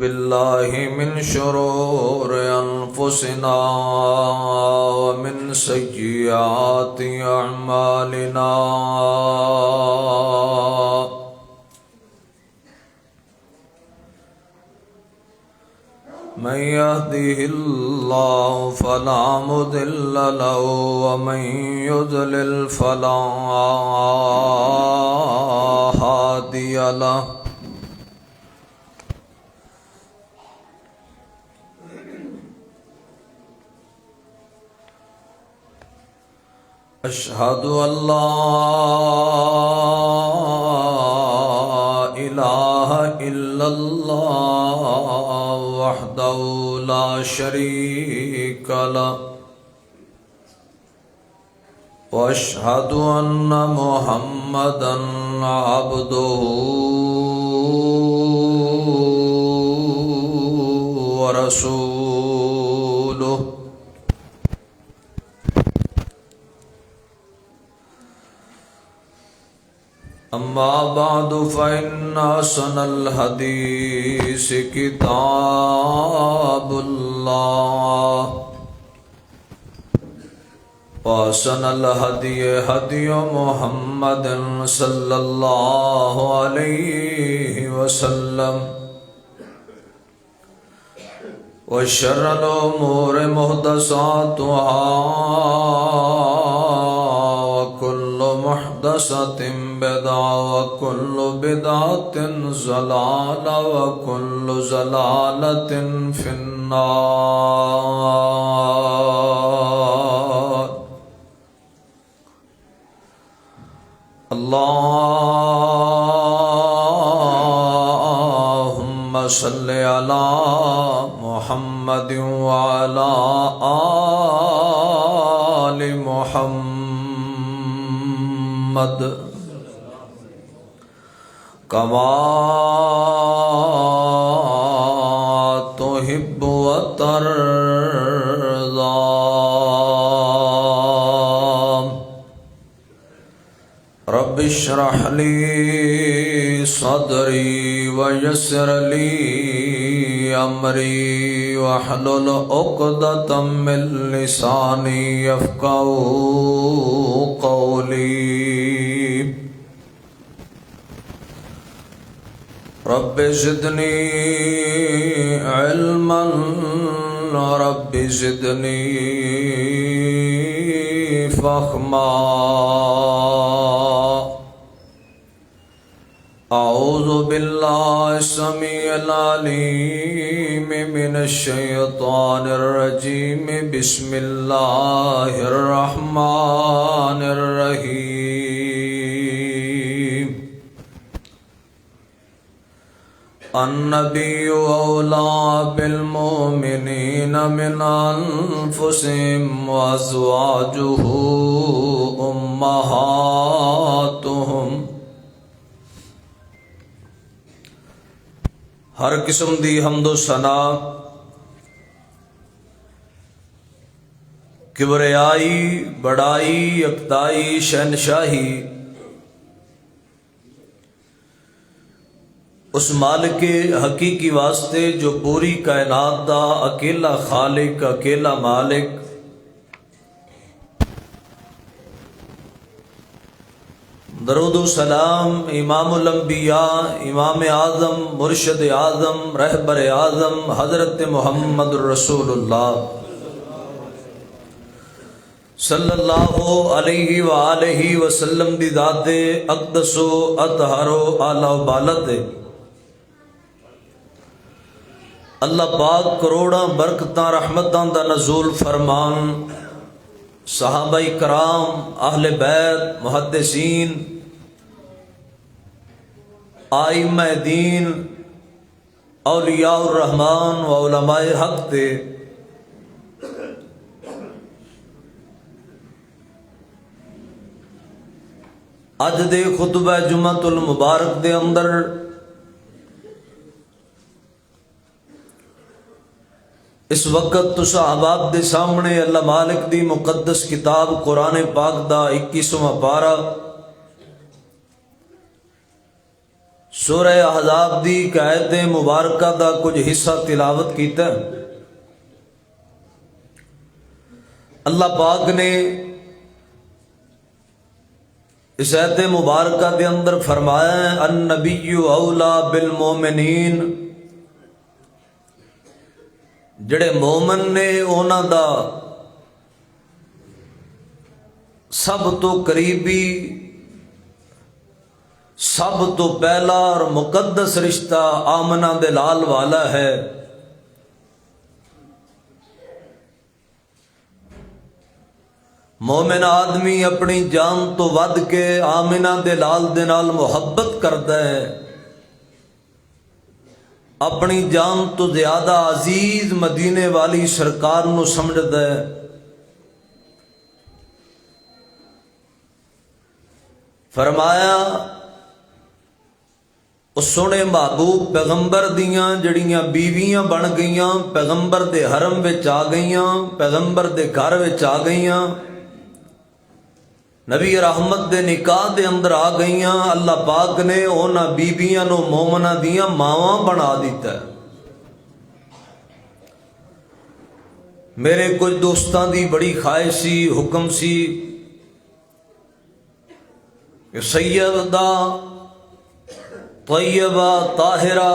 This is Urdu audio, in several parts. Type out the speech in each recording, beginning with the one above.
بالله من شرور أنفسنا ومن سيئات أعمالنا من يهده الله فلا مضل له ومن يضلل فلا هادي له أشهد أن لا إله إلا الله وحده لا شريك له وأشهد أن محمدا عبده ورسوله أما بعد فإن أحسن الحديث كتاب الله وأحسن الهدي هدي محمد صلى الله عليه وسلم وشر الأمور محدثاتها وكل محدثة بدعة وكل بدعة ضلالة وكل ضلالة في النار. اللهم صل على محمد وعلى آل محمد كما تحب وترضى. رب اشرح لي صدري ويسر لي أمري واحلل عقدة من لساني يفقهوا قولي. رب زدني علما رب زدني فهما. أعوذ بالله السميع العليم من الشيطان الرجيم. بسم الله الرحمن الرحيم. النبي أولى بالمؤمنين من أنفسهم وأزواجه أمهاتهم. ہر قسم دی حمد و ثنا کبریائی بڑائی یکتائی شہنشاہی اس مالک حقیقی واسطے جو پوری کائنات دا اکیلا خالق اکیلا مالک. درود و سلام امام الانبیاء امام اعظم مرشد اعظم رہبر اعظم حضرت محمد الرسول اللہ صلی اللہ علیہ وآلہ وسلم دی ذات اقدس و اطہر و اعلی و بالت. اللہ پاک کروڑاں برکتاں رحمتاں دا نزول فرمان. صحابہ کرام اہل بیت محدثین آئمہ دین اولیاء الرحمن و علماء حق تے اج دے خطبہ جمعۃ المبارک دے اندر اس وقت تسا احباب دے سامنے اللہ مالک دی مقدس کتاب قرآن پاک دا 21واں پارہ سورہ احزاب دی آیت مبارکہ دا کچھ حصہ تلاوت کیتا ہے۔ اللہ پاک نے اس آیت مبارکہ دے اندر فرمایا ہے النبی اولا بالمومنین، جڑے مومن نے انہاں دا سب تو قریبی، سب تو پہلا اور مقدس رشتہ آمنہ دے لال والا ہے۔ مومن آدمی اپنی جان تو ود کے آمنہ دے لال دے نال محبت کرتا ہے، اپنی جان تو زیادہ عزیز مدینے والی سرکار نو سمجھدا ہے۔ فرمایا اس سونے محبوب پیغمبر دیاں جڑیاں بیویاں بن گئیاں، پیغمبر دے حرم وچ آ گئیاں، پیغمبر دے گھر وچ آ گئیاں، نبی رحمت دے نکاح دے اندر آ گئیاں، اللہ پاک نے انہاں بیبیاں نو مومنہ دیاں ماواں بنا دیتا ہے۔ میرے کچھ دوستاں دی بڑی خواہش سی، حکم سی کہ سیدہ طیبہ طاہرہ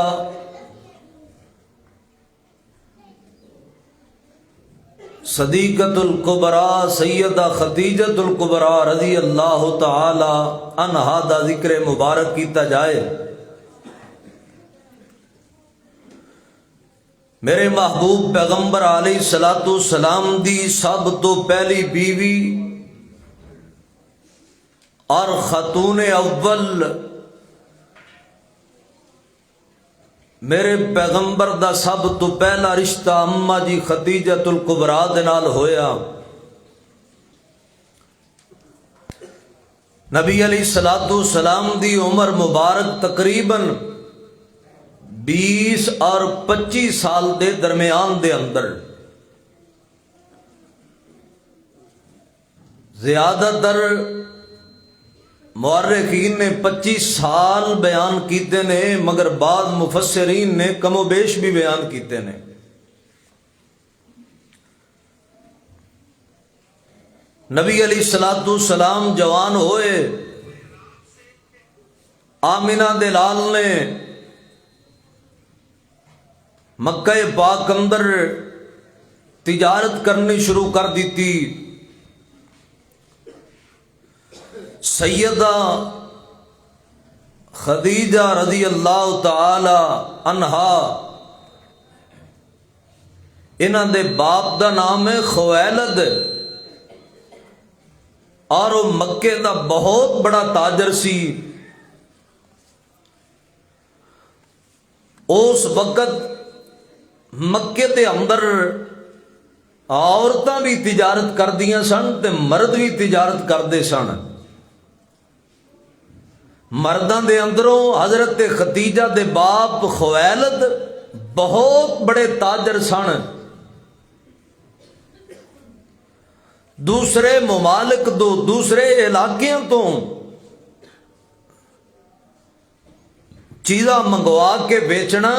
صدیقۃ الکبریٰ سیدہ خدیجۃ الکبریٰ رضی اللہ تعالی عنہا دا ذکر مبارک کیتا جائے۔ میرے محبوب پیغمبر علیہ الصلوۃ والسلام دی سب تو پہلی بیوی اور خاتون اول میرے پیغمبر دا سب تو پہلا رشتہ اماں جی خدیجۃ الکبریٰ دے نال ہویا۔ نبی علیہ الصلوۃ والسلام دی عمر مبارک تقریباً 20 اور 25 سال دے درمیان دے اندر، زیادہ تر مورخین نے 25 سال بیان کیتے نے، مگر بعض مفسرین نے کم و بیش بھی بیان کیتے نے۔ نبی علیہ الصلوۃ والسلام جوان ہوئے، آمنہ دے لال نے مکہ پاک اندر تجارت کرنی شروع کر دیتی۔ سیدہ خدیجہ رضی اللہ تعالی عنہا، انہاں دے باپ دا نام ہے خویلد، اور وہ مکے دا بہت بڑا تاجر سی۔ اس وقت مکے دے اندر عورتاں بھی تجارت کردیاں سن تے مرد بھی تجارت کردے سن۔ مرداں دے اندروں حضرت خدیجہ دے باپ خویلد بہت بڑے تاجر سن، دوسرے ممالک دوسرے علاقیاں تو چیزاں منگوا کے بیچنا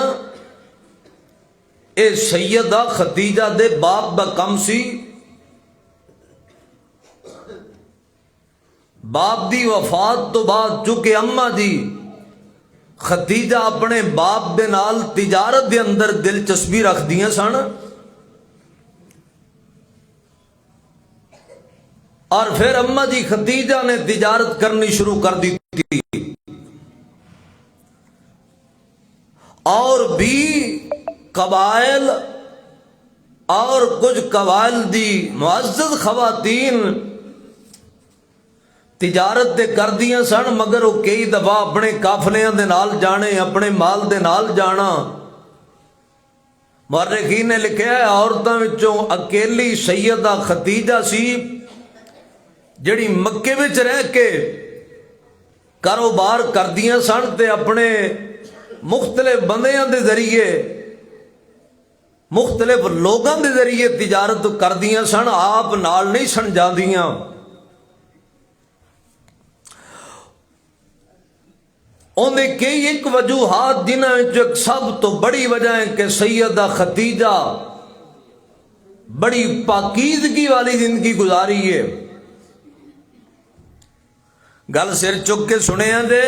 اے سیدہ خدیجہ دے باپ دا کم سی۔ باپ دی وفات تو بعد چونکہ اماں جی خدیجہ اپنے باپ دے نال تجارت دے اندر دلچسپی رکھ دیاں سن، اور پھر اماں جی خدیجہ نے تجارت کرنی شروع کر دی تھی، اور بھی قبائل اور کچھ قبائل دی معزز خواتین تجارت دے کر دیاں سن، مگر وہ کئی دفعہ اپنے قافلیاں دے نال جانے، اپنے مال دے نال جانا۔ مورخین نے لکھا ہے عورتاں وچوں اکیلی سیدہ خدیجہ سی جڑی مکے وچ رہ کے کاروبار کردیاں سن تے اپنے مختلف بندیاں دے ذریعے، مختلف لوگاں دے ذریعے تجارت کردیاں سن، آپ نال نہیں سن جاندیاں۔ اندے کئی ایک وجوہات جنہاں ایک سب تو بڑی وجہ ہے کہ سیدہ خدیجہ بڑی پاکیزگی والی زندگی گزاری ہے. گل سر چک کے سنے دے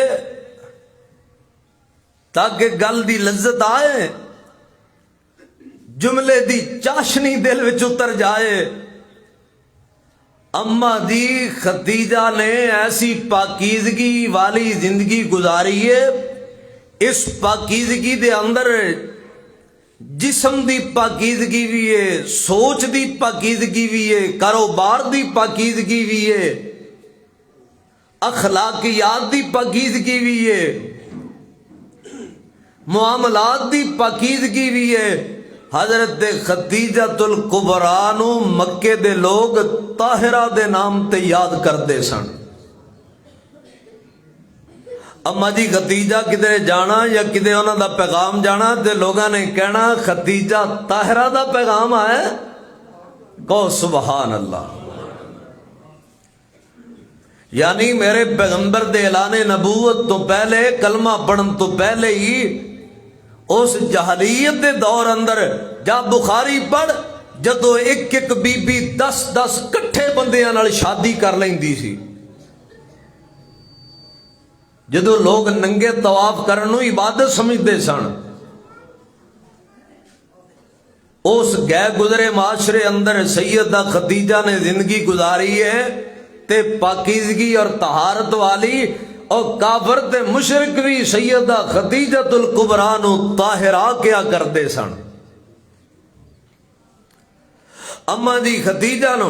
تاکہ گل دی لذت آئے، جملے دی چاشنی دل وچ اتر جائے. اما دی خدیجہ نے ایسی پاکیزگی والی زندگی گزاری ہے، اس پاکیزگی دے اندر جسم دی پاکیزگی بھی ہے، سوچ دی پاکیزگی بھی ہے، کاروبار دی پاکیزگی بھی ہے، اخلاقیات دی پاکیزگی بھی ہے، معاملات دی پاکیزگی بھی ہے. حضرت خدیجۃ الکبریٰ نو مکے دے لوگ طاہرہ دے نام تے یاد کردے سن. اما جی خدیجہ کدھر جانا یا کدھر انہوں دا پیغام جانا تے لوگاں نے کہنا خدیجہ طاہرہ دا پیغام آئے. کہو سبحان اللہ. یعنی میرے پیغمبر دے اعلان نبوت تو پہلے، کلمہ پڑھن تو پہلے ہی اس جہلیت دے دور اندر جا بخاری پڑھ، جدو ایک ایک بی بی 10 کٹھے بندیاں نال شادی کر لیندی سی. جدو لوگ ننگے طواف کرن نو عبادت سمجھدے سن، اس گئے گزرے معاشرے اندر سیدہ خدیجہ نے زندگی گزاری ہے تے پاکیزگی اور طہارت والی. اور کافر تے مشرک بھی سیدہ خدیجۃ الکبریٰ نو طاہرہ کیا کردے سن. اما دی خدیجہ نو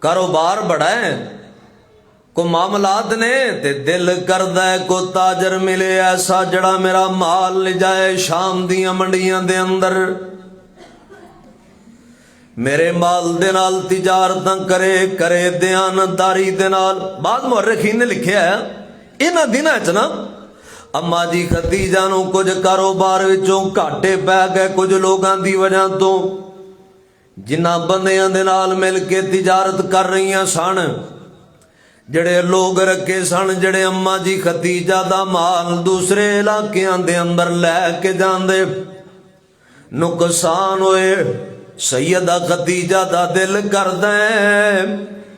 کاروبار بڑا ہے، کو معاملات نے تے دل کردہ ہے کو تاجر ملے ایسا جڑا میرا مال لے جائے شام دیاں منڈیاں دے اندر، میرے مال دے نال تجارتاں کرے دیانتداری دے نال. بعد مورخین نے لکھیا ہے انہاں دناں وچ نا اما جی خدیجہ نو کچھ کاروبار وچوں گھاٹے پے گئے کچھ لوگاں دی وجہ تو، جنہاں بندیاں دے نال مل کے تجارت کر رہیاں سن، جڑے لوگ رکھے سن جڑے اما جی خدیجہ دا مال دوسرے علاقیاں دے اندر لے کے جاندے، نقصان ہوئے. سیدہ خدیجہ دا دل کردہ ہے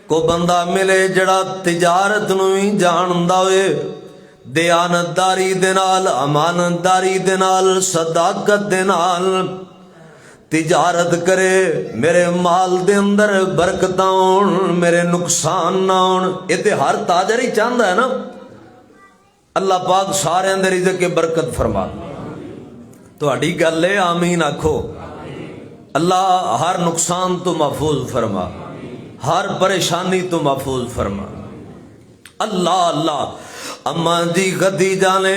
کو بندہ ملے جڑا تجارت نو ہی جاندا ہوئے، دیانتداری دے نال، امانتداری دے نال، صداقت دے نال تجارت کرے، میرے مال دے اندر برکتاں ہون، میرے نقصان نہ ہون. یہ تے ہر تاجر ہی چاہندا ہے نا. اللہ پاک سارے اندر رزق کے برکت فرما. تہاڈی گل ہے آمین آکھو. اللہ ہر نقصان تو محفوظ فرما، ہر پریشانی تو محفوظ فرما. اللہ اللہ. اما جی خدیجہ نے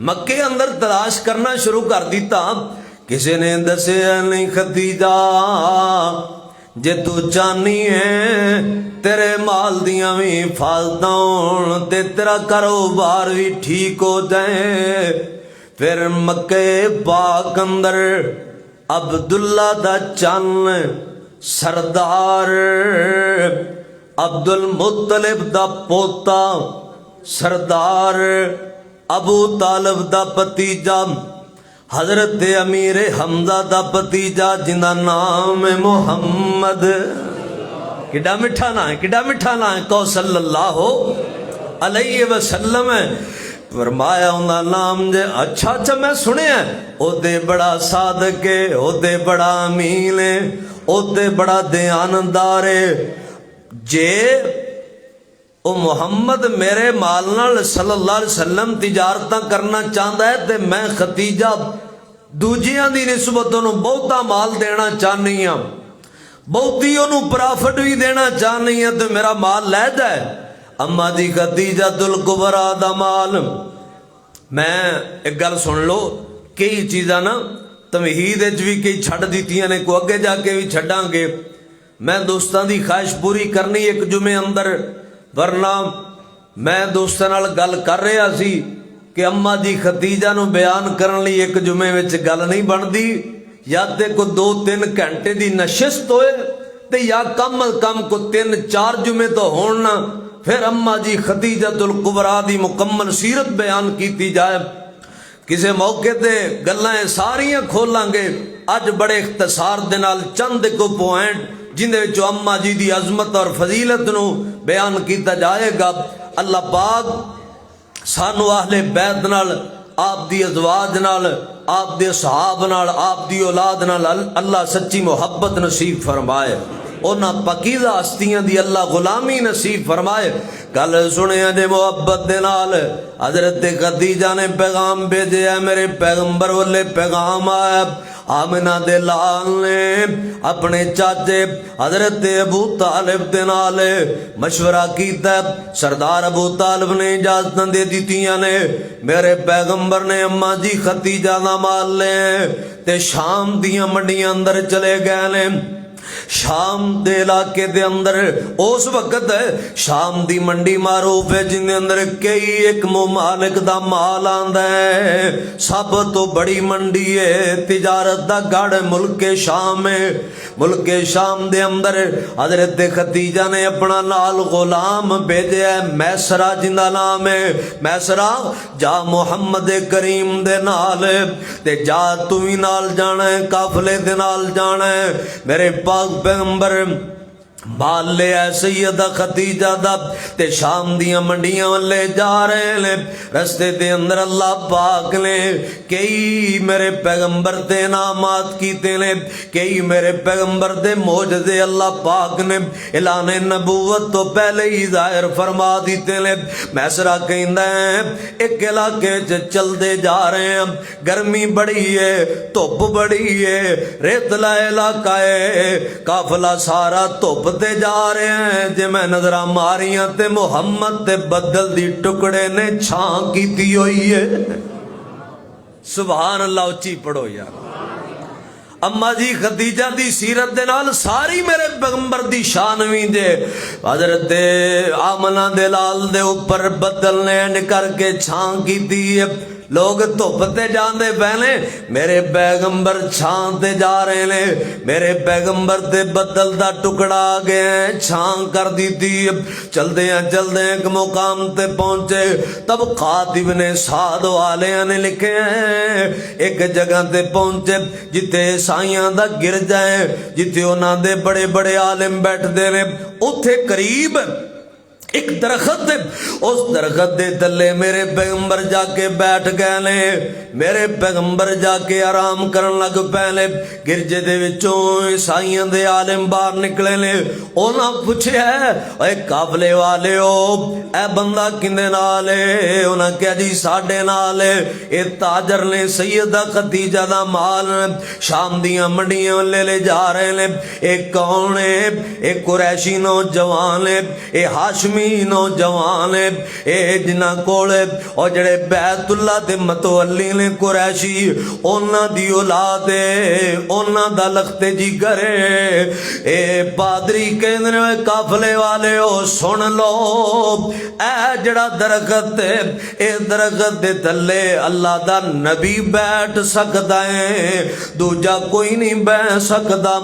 مکے اندر تلاش کرنا شروع کر دیتا. کسی نے دسیا نہیں خدیجہ جے تو چاہنی ہے تیرے مال دیاں بھی حفاظتاں ہون تے تیرا کاروبار بھی ٹھیک ہو جائے، پھر مکے پاک اندر عبداللہ دا چن سردار، عبد المطلب دا پوتا سردار، ابو طالب دا پتیجا، حضرت امیر حمزہ دا پتیجا جنہ نام محمد. کڈا مٹھا نا ہے، کڈا مٹھا نا ہے. کہو صلی اللہ علیہ وسلم. فرمایا انہاں نام جے اچھا میں سنے ہیں او دے بڑا صادق ہے، او دے بڑا امین ہے، او دے بڑا دیانتدار ہے. جے او محمد میرے مال نال صلی اللہ علیہ وسلم تجارتاں کرنا چاہتا ہے تے میں خدیجہ دوجیاں دی نسبت انہوں بہتا مال دینا چاہنی ہوں، بہتی انہوں پرافٹ بھی دینا چاہنی ہوں تو میرا مال لے جائے. اما جی خدیجۃ الکبریٰ دا مال. میں ایک گل سن لو، کئی چیزاں نا تمہید وچ بھی کئی چھڈ دیتیاں نے، کو اگے جا کے بھی چھڈاں گے. میں دوستان دی خواہش پوری کرنی ایک جمعے اندر، ورنہ میں دوستاں نال گل کر رہا سی کہ اما جی خدیجہ نو بیان کرن لئی ایک جمعے وچ گل نہیں بندی، یا تے کو 2-3 گھنٹے دی نشست ہوئے تے یا کم از کم کو 3-4 جمعے تو ہون نا. پھر اما جی خدیجۃ الکبریٰ دی مکمل سیرت بیان کیتی جائے، کسی موقع تے گلاں ساریاں کھولاں گے، اج بڑے اختصار دے نال چند کو پوائنٹ جن دے وچوں اما جی دی عظمت اور فضیلت نو بیان کیتا جائے گا۔ اللہ پاک سانو اہل بیت نال، آپ دی ازواج نال، آپ دے صحاب نال، آپ دی اولاد نال اللہ سچی محبت نصیب فرمائے، اونا پاکیزہ ہستیاں دی اللہ غلامی نصیب فرمائے۔ کل سنیا جے محبت دے نال حضرت خدیجہ نے پیغام بھیجے، ہے میرے پیغمبر والے پیغام آیا۔ آمنہ دے لال نے اپنے چاچے حضرت ابو طالب دے نال مشورہ کیتا، سردار ابو طالب نے اجازت دے دیتیاں نے، میرے پیغمبر نے اما جی خدیجہ دا مال لے تے شام دیاں منڈیاں اندر چلے گئے نے۔ شام دے علاقے دے اندر اس وقت شام دی منڈی معروف ہے جن دے اندر کئی ایک ممالک دا مال آندا ہے، سب تو بڑی منڈی ہے، تجارت دا گڑھ ملک شام ہے۔ ملک شام دے اندر حضرت خدیجہ نے اپنا نال غلام بھیجے ہے میسرہ، جن دا نام ہے میسرہ، جا محمد کریم دے نال تے جا تو ہی نال جانا ہے، قافلے دے نال جانا ہے۔ میرے پاک پیغمبر مال لے آئے سیدہ خدیجہ دا تے شام دیاں منڈیاں والے جا رہے ہیں۔ رستے دے اندر اللہ پاک نے کئی میرے پیغمبر دے انعامات کیتے نے، کئی میرے پیغمبر دے معجزے اللہ پاک نے اعلان نبوت تو پہلے ہی ظاہر فرما دیتے نے۔ میسرہ کہندا ہے ایک علاقے چل دے جا رہے ہیں، گرمی بڑی ہے، دھوپ بڑی ہے، ریتلا علاقہ ہے، قافلہ سارا دھوپ تے جا رہے ہیں، جے میں نظرہ ماریاں تے محمد تے بدل دی ٹکڑے نے چھان کیتی ہوئی ہے۔ سبحان اللہ، اچھی پڑھو یار۔ اما جی خدیجہ دی سیرت دے نال ساری میرے پیغمبر دی شانوی دے، حضرت آمنہ دے لال دے اوپر بدل نے کر کے چھان کیتی ہے۔ لوگ دھوپتے جاندے پہنے، میرے پیغمبر چھان تے جا رہے نے، میرے پیغمبر تے بدل دا ٹکڑا آ گئے، چھان کر دیتی۔ چل دے ایک مقام تے پہنچے، تب خاتب نے سعد والے نے لکھے ہیں ایک جگہ تے پہنچے جتے عیسائیاں دا گرجا ہے، جتے انہاں دے بڑے بڑے عالم بیٹھ دے نے، اتھے قریب ایک درخت، اس درخت دے تلے میرے پیغمبر جا کے بیٹھ گئے نے۔ میرے پیغمبر جا کے آرام کرن لگ پہلے گرجے دے وچوں عیسائیاں دے عالم باہر نکلے نے۔ انہاں پوچھے ہے اے قافلے والے ہو، اے بندہ کندے نال ہے؟ انہاں کہا جی ساڈے نال ہے، اے تاجر نے سیدہ خدیجہ دا مال شام دیاں منڈیاں لے جا رہے نے۔ اے کون ہے؟ اے قریشی نوجوان ہے، اے ہاشمی نوجوان ہے، اے جنہاں کولے اور جڑے بیت اللہ دے متولی نے قریشی، انہاں دی اولاد ہے، انہاں دا لخت جگر ہے۔ اے پادری کہندے نے قافلے والے ہو سن لو، اے جڑا درخت ہے، اے درخت دے تھلے اللہ دا نبی بیٹھ سکدا ہے، دوجا کوئی نہیں بیٹھ سکدا۔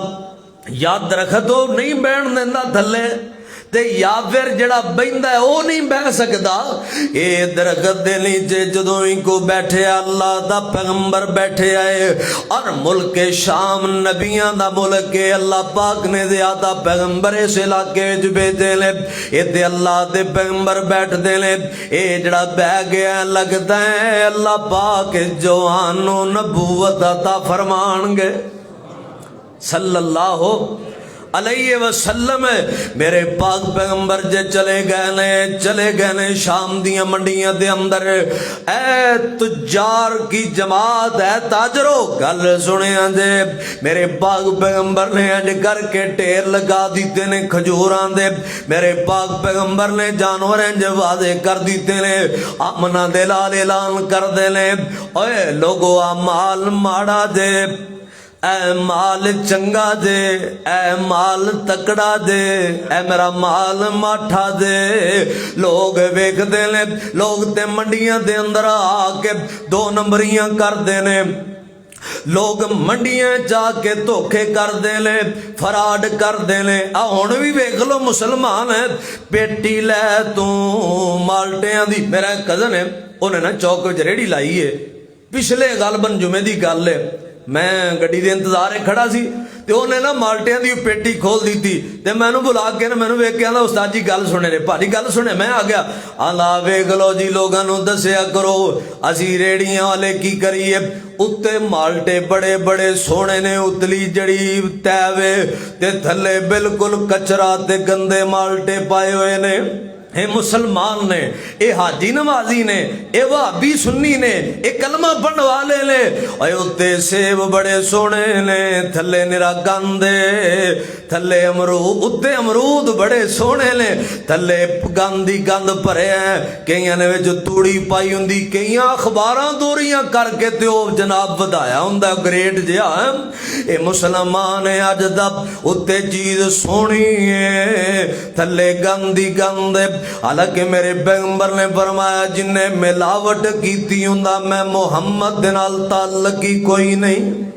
یا درخت ہو نہیں بیٹھ دیندا تھلے تے یا پھر جڑا بیندا ہے او نہیں بہ سکدا۔ اے درخت دے نیچے جدوں ہی کو بیٹھے اللہ دا پیغمبر بیٹھے آئے، اور ملک شام نبیاں دا ملک ہے، اللہ پاک نے زیادہ پیغمبر اس علاقے وچ بھیجے نے، اتے اللہ دے پیغمبر بیٹھ دے نے۔ اے جڑا بہ گیا لگدا ہے اللہ پاک جوان نو نبوت عطا فرمان گے صلی اللہ علیہ وسلم۔ میرے پاک پیغمبر جے چلے گئے نے شام دیاں منڈیاں دے اندر۔ اے تجار کی جماعت، اے تاجرو گل سنیا جے، میرے پاک پیغمبر نے اج کر کے ٹیر لگا دیتے نے کھجوراں دے، میرے پاک پیغمبر نے جانور انج واضح کر دیتے نے، آمنہ دے لال اعلان کر دے نے، اوے لوگو آ مال ماڑا جے، اے مال چنگا دے، اے مال تکڑا دے، اے میرا مال ماٹھا دے۔ لوگ ویکھ دے نے، لوگ تے منڈیاں دے اندر آ کے دو نمبریاں کر دے نے، لوگ منڈیاں جا کے دھوکے کردے نے فراڈ کردے نے ہن بھی ویکھ لو مسلمان ہے پیٹی لے تو مالٹیاں دی میرا کزن ہے انہیں نا چوک وچ ریڑھی لائی ہے پچھلے غالباً جمعے دی گل ہے میں گڈی دے انتظار کھڑا سی تے انہیں نا مالٹیاں دی پیٹی کھول دی تھی تے مینوں بلا کے نا مینوں ویکھ کے آندا استاد جی گل سنے نے بھاری گل سنے میں آ گیا آندا ویکھ لو جی لوگاں نوں دسیا کرو اسی ریڑیاں والے کی کریے اتے مالٹے بڑے بڑے سونے نے اتلی جڑی تیوے تے تھلے بالکل کچرا تے گندے مالٹے پائے ہوئے نے اے مسلمان نے اے حاجی نمازی نے اے وہابی سنی نے اے کلمہ پڑھن والے نے اے اتے سیب بڑے سونے نے تھلے نرا گندے تھلے امرود اتے امرود بڑے سونے نے تھلے گندی گند بھرے ہیں کئیاں نے وچ توڑی پائی ہوندی کئیاں اخباراں دوریاں کر کے تے او جناب ودایا ہوندا گریٹ جہا اے مسلمان اج دا اتے چیز سونی ہے تھلے گندی گند حالانکہ میرے پیغمبر نے فرمایا جن نے ملاوٹ کیتی ہوندا میں محمد دے نال تعلق کی کوئی نہیں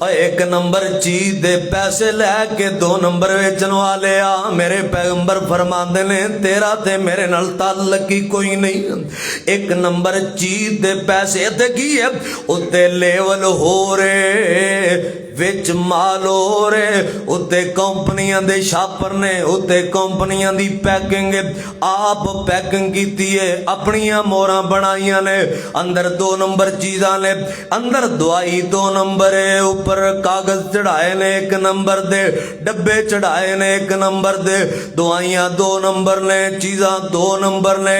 ایک نمبر چیز دے پیسے لے کے دو نمبر ویچن والے آ میرے پیغمبر فرماندے نے تیرا تے میرے نال تعلق کی کوئی نہیں ایک نمبر چیز دے پیسے تے کی ہے اتے لیول ہو رہے وچ مال ہو رہے اتے کمپنیاں دے شاپر نے اتے کمپنیاں دی پیکنگ آپ پیکنگ کیتی ہے اپنیاں موراں بنائیاں نے اندر دو نمبر چیزاں نے اندر دوائی دو نمبر ہے اوپر کاغذ چڑھائے نے ایک نمبر دے ڈبے چڑھائے نے ایک نمبر دے دوائیاں دو نمبر نے چیزاں دو نمبر نے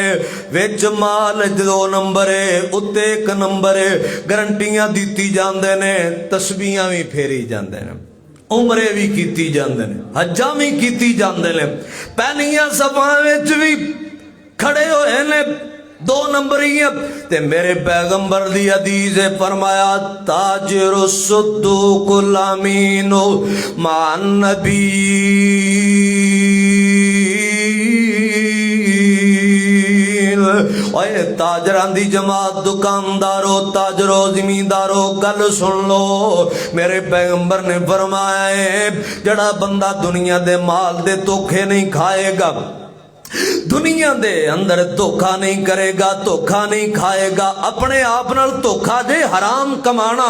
وچ مال دو نمبر ہے اتے ایک نمبر ہے گارنٹیاں دیتی جاندے نے تسبیحاں بھی پھیری جاندے نے عمرے بھی کیتی جاندے نے حجاں بھی کیتی جاندے نے پہلیاں صفاں وچ بھی کھڑے ہوئے نے دو نمبریاں تے میرے پیغمبر دی حدیث فرمایا تاجر الصدوق الامین مع النبی اے تاجران دی جماعت دکاندارو تاجرو زمیندارو گل سن لو میرے پیغمبر نے فرمایا ہے جڑا بندہ دنیا دے مال دے دھوکے نہیں کھائے گا دنیا دے اندر دھوکا نہیں کرے گا دھوکا نہیں کھائے گا اپنے آپ نال دھوکا جے حرام کمانا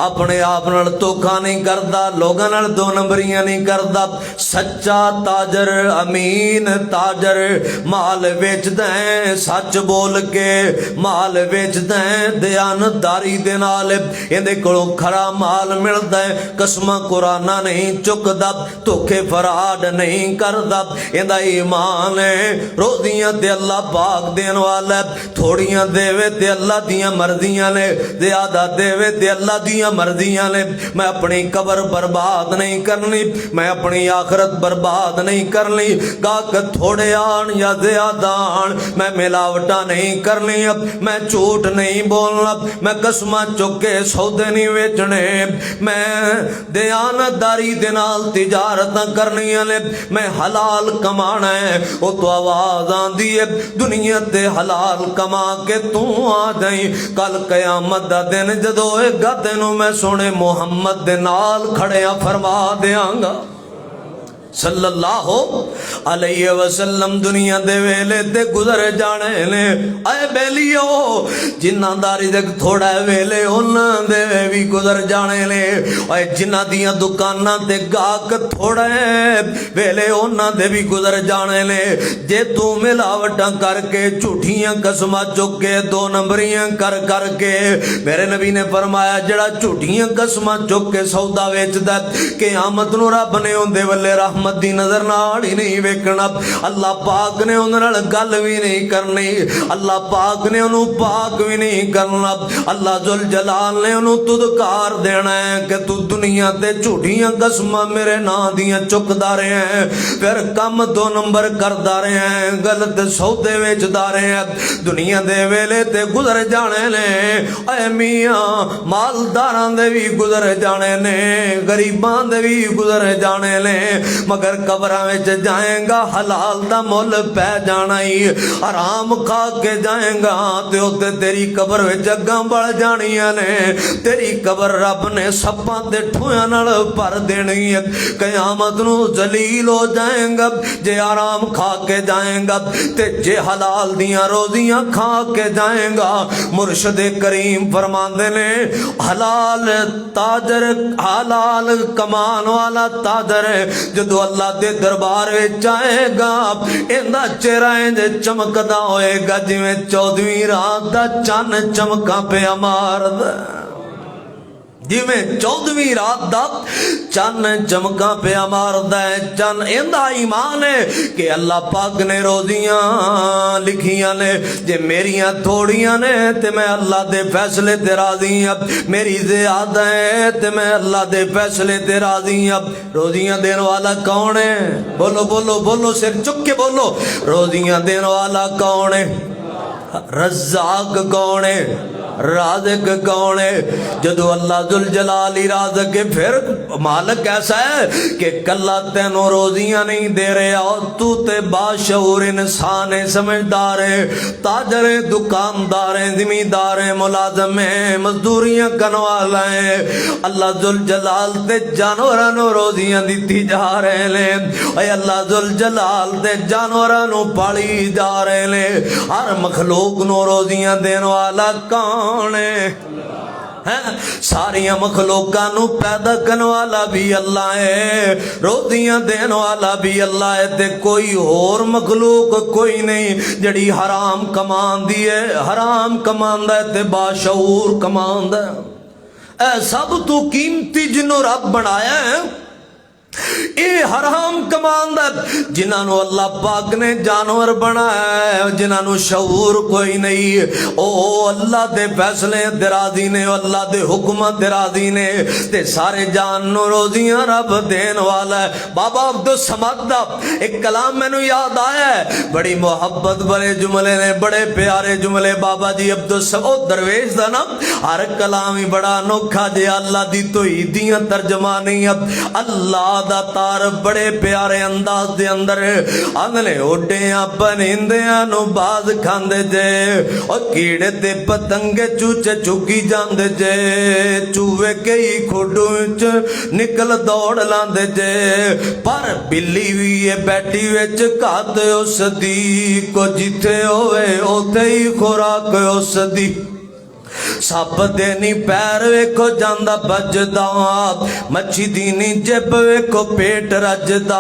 اپنے آپ نال دھوکا نہیں کردا لوگاں نال دو نمبریاں نہیں کردا سچا تاجر امین تاجر مال ویچدا ہے سچ بول کے مال ویچدا ہے دیانتداری دے نال ایندے کولوں کھرا مال ملدا ہے قسماں قرآناں نہیں چکدا دھوکے فراڈ نہیں کردا ایندا ایمان ہے روزیاں تے اللہ پاک دین والا تھوڑیاں دیوے تے اللہ دیاں مرضیاں نے زیادہ دیوے تے اللہ دیاں مرضیاں نے میں اپنی قبر برباد نہیں کرنی میں اپنی آخرت برباد نہیں کرنی گاک تھوڑے آن یا زیادہ آن میں ملاوٹا نہیں کرنی میں جھوٹ نہیں بولنا میں قسمہ چکے سودے نہیں ویچنے میں دیانتداری دے نال تجارت کرنی نے میں حلال کمانا ہے وہ تو آواز آندی ہے دنیا تے حلال کما کے تو آ جائیں کل قیامت دا دن جدو اے گا تینوں میں سونے محمد دے نال کھڑیاں فرما دیاں گا صلی اللہ علیہ وسلم دنیا دے ویلے تے گزر جانے نے اے بیلیو جنہ دا رزق تھوڑا ویلے انہاں دے بھی گزر جانے نے اے جنہ دیاں دکاناں تے گاہک تھوڑا ویلے انہاں دے بھی گزر جانے نے جے تو ملاوٹاں کر کے جھوٹیاں قسماں چک کے دو نمبریاں کر کے میرے نبی نے فرمایا جڑا جھوٹیاں قسماں چک کے سودا ویچدا قیامت نو رب نے اون دے ولے رحمت دی نظر نال ہی نہیں ویکھنا اللہ پاک نے انہاں نال گل بھی نہیں کرنی اللہ پاک نے انہوں پاک بھی نہیں کرنا اللہ ذل جلال نے انہوں تدکار دینا ہے کہ تو دنیا تے جھوٹیاں قسماں میرے نا دیاں چکدا رہے ہیں پھر کم دو نمبر کردا رہے ہیں غلط سودے ویچدا رہے ہیں دنیا دے ویلے تے گزر جانے نے اے میاں مالداراں دے بھی گزر جانے نے غریباں دے بھی گزر جانے نے مگر قبراں وچ جائیں گا حلال دا مول پہ جانا ہی حرام کھا کے جائیں گا تے اوتے تیری قبر وچ اگاں بڑھ جانیاں نے تیری قبر رب نے سپاں تے ٹھویاں نال بھر دینی ہے قیامت نو ذلیل ہو جائیں گا جے حرام کھا کے جائیں گا تے جے حلال دیاں روزیاں کھا کے جائیں گا مرشد کریم فرماندے نے حلال تاجر حلال کمان والا تاجر جدو اللہ دے دربار وچ آئے گا ایندا چہرہ انج چمکدا ہوئے گا جویں 14ویں رات دا چن چمکاں پیا ماردا جویں 14ویں رات دا چن چمکاں پیا ماردا ہے چن ایندا ایمان ہے کہ اللہ پاک نے روزیاں لکھیاں نے جے میریاں تھوڑیاں نے تے میں اللہ دے فیصلے تے راضی ہاں میری زیادہ ہے تے میں اللہ دے فیصلے تے راضی ہاں روزیاں دین والا کون ہے بولو بولو بولو سر چک کے بولو روزیاں دین والا کون ہے رزاق کون ہے رازق کون ہے جدو اللہ ذوالجلال رازق ہے پھر مالک ایسا ہے کہ کلا تینوں روزیاں نہیں دے رہا تو تے باشعور انسان ہے سمجھدار ہے تاجر ہے دکاندار ہے زمیندار ہے ملازم ہے مزدوریاں کنوالا ہے اللہ ذوالجلال تے جانوراں نو روزیاں دیتی جا رہے لیں اے اللہ ذوالجلال تے جانوراں نو پالی جا رہے لیں ہر مخلوق نو روزیاں دین والا کون ساری مخلوقاں نو پیدا کرنے والا بھی اللہ ہے روزیاں دین والا بھی اللہ ہے تے کوئی اور مخلوق کوئی نہیں جڑی حرام کماندی ہے حرام کماندا ہے تے باشعور کماندا ہے اے سب تو قیمتی جنوں رب بنایا ہے اے حرام کماندا جنہاں نو اللہ پاک نے جانور بنایا ہے جنہاں نو شعور کوئی نہیں او اللہ دے فیصلے تے راضی نے اللہ دے حکم تے راضی نے تے سارے جان نو روزیاں رب دین والا ہے بابا عبدالصمد دا ایک کلام مینوں یاد آیا ہے بڑی محبت بڑے جملے نے بڑے پیارے جملے بابا جی عبدالصمد درویش دا نا ہر کلام ہی بڑا انوکھا جے اللہ دی توحیدیاں ترجمانی اللہ دا تار بڑے پیارے انداز دے اندر آندھنے اڈیاں پرندیاں نو باز کھاندے جے اور کیڑے تے پتنگے چوچے چکی جاندے جے چوہے کئی کھوڑوں وچ نکل دوڑ لاندے جے پر بلی وی بیٹھی وچ کھاتے اس دی کو جیتے ہوئے اوتے ہی خوراک اس دی سپ دینی پیر ویکھو جاندہ بجدا مچھی دینی جب ویکھو پیٹ رجدا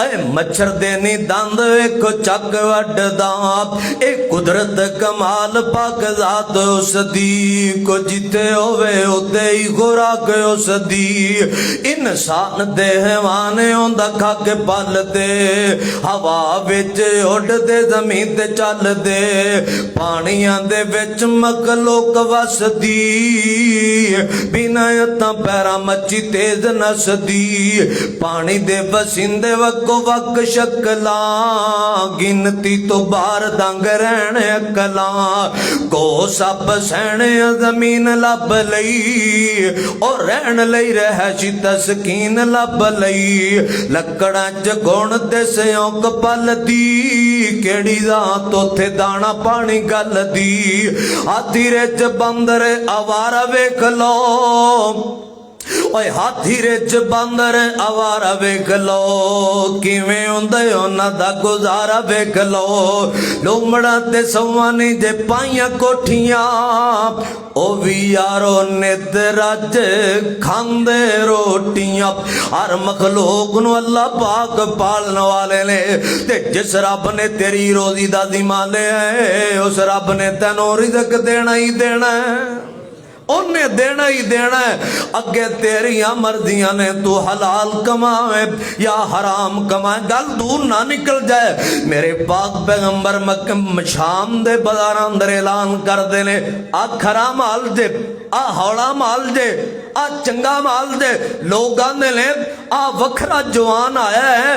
اے مچھر دینی دند ویکھو چک وڈدا اے قدرت کمال پاک ذات اس دی کو جیتے ہوئے اوتے ہی خوراک اس دی انسان دے حیوانے ہوندا کھا کے پل دے ہوا وچ اڈ دے زمین تے چل دے پانیاں دے وچ مخلوق وسدی بنا یتاں پیرا مچی تیز نسدی پانی دے بسندے وکو وک شکلاں گنتی تو بار دنگ رہنے اکلاں کو سب سہنے زمین لب لئی اور رہن لئی رہشی تسکین لب لئی لکڑاں چگون دے سیونک پل دی کیڑی ذات تھے دانا پانی گل دی آدھی رچ بندر آوارا ویکھ لو اوے ہاتھی رچ باندر آوارا ویکھ لو کیویں ہوندے انہاں دا گزارا ویکھ لو لومڑا تے سوانی دے پائیاں کوٹھیاں او وی یارو نت رج کھاندے روٹیاں ہر مخلوق نو اللہ پاک پالن والے نے تے جس رب نے تیری روزی دا ذمہ لیا ہے اس رب نے تینوں رزق دینا ہی دینا ہے انہیں دینا ہی دینا ہے اگے تیریاں مرضیاں نے تو حلال کمائے یا حرام کمائے گل دور نہ نکل جائے میرے پاک پیغمبر مکہ شام دے بازاراں اندر اعلان کر دینے آ کھرا مال دے آ ہوڑا مال دے آ چنگا مال دے لوگ آنے لیں آ وکھرا جوان آیا ہے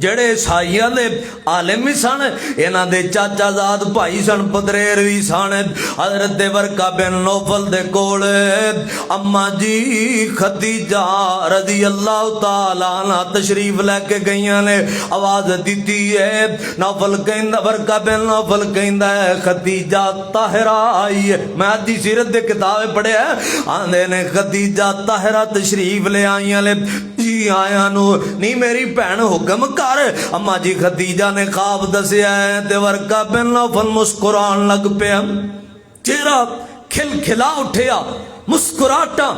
جڑے عیسائیاں دے عالم بھی سن، انہاں دے چاچا زاد بھائی سن، پدریر بھی سن۔ حضرت ورقہ بن نوفل دے کول اما جی خدیجہ رضی اللہ تعالی عنہ تشریف لے کے گئیاں نے، آواز دیتی ہے نوفل کہندا، ورقہ بن نوفل کہندا ہے خدیجہ طاہرہ آئی ہے۔ میں دی سیرت دے کتاب پڑھیا آندے نے خدیجہ طاہرہ تشریف لے آئیاں نے، جی آیا نو نہیں میری بہن حکم کر۔ اما جی خدیجہ نے خواب دسیا ہے تے ورقہ بن نوفل مسکران لگ پیا، چہرہ کھل کھلا اٹھیا، مسکراہٹا۔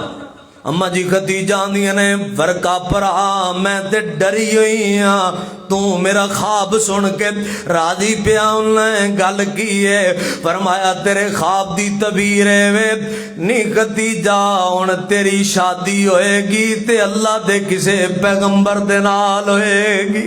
اما جی خدیجہ آندیاں نے ورقہ پرا میں تے ڈری ہوئی ہاں، تو میرا خواب سن کے راضی پیا؟ انہیں گل کی ہے، فرمایا تیرے خواب دی تعبیر ہے نی خدیجہ ہن تیری شادی ہوئے گی تے اللہ دے کسے پیغمبر دے نال ہوئے گی،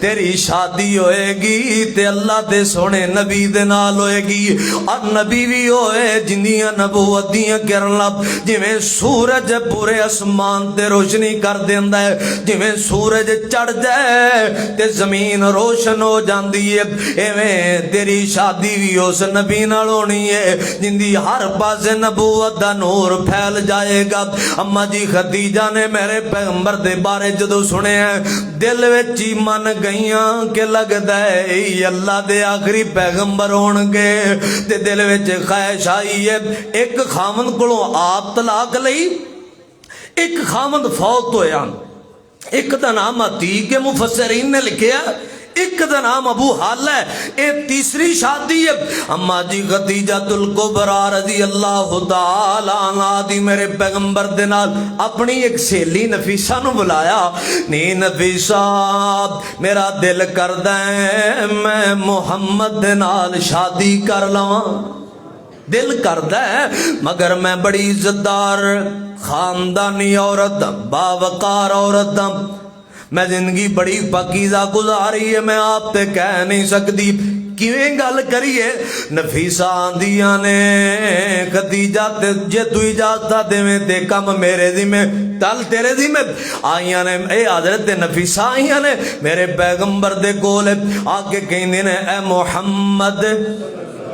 تیری شادی ہوئے گی تے اللہ دے سونے نبی دے نال ہوئے گی، اور نبی بھی ہوئے جنیاں نبوت دیاں کرن لگ، جویں سورج پورے اسمان تے روشنی کر دیندا ہے، جویں سورج چڑھ جائے تے زمین روشن ہو جاندی ہے، ایویں تیری شادی بھی اس نبی نال ہونی ہے جندی ہر پاسے نبوت دا نور پھیل جائے گا۔ اما جی خدیجہ نے میرے پیغمبر دے بارے جدو سنے ہیں دل وچ ہی من گئیاں کہ لگدا ہے اللہ دے آخری پیغمبر ہون گے، تے دل وچ خواہش آئی ہے۔ ایک خاوند کولوں آپ طلاق لئی، ایک خاوند فوت ہویا، ایک دا نام عتیق کے مفسرین نے لکھیا، ایک دا نام ابو حال ہے، اے تیسری شادی ہے۔ اما جی خدیجۃ الکبریٰ رضی اللہ تعالی عنہا دی میرے پیغمبر دے نال اپنی ایک سہیلی نفیسہ نو بلایا، نی نفیسہ میرا دل کردا ہے میں محمد دے نال شادی کر لواں، دل کردا ہے مگر میں بڑی عزتدار خاندانی عورت، باوقار عورت، میں زندگی بڑی پاکیزہ گزاری ہے، میں آپ تے کہہ نہیں سکتی کیویں گل کریے۔ نفیسہ آندیاں نے خدیجہ تے جے تو اجازت دیویں تے کم میرے ذمہ تل تیرے ذمہ آئیاں نے، اے حضرت نفیسہ آئیاں نے میرے پیغمبر دے کول آ کے کہندے نے اے محمد،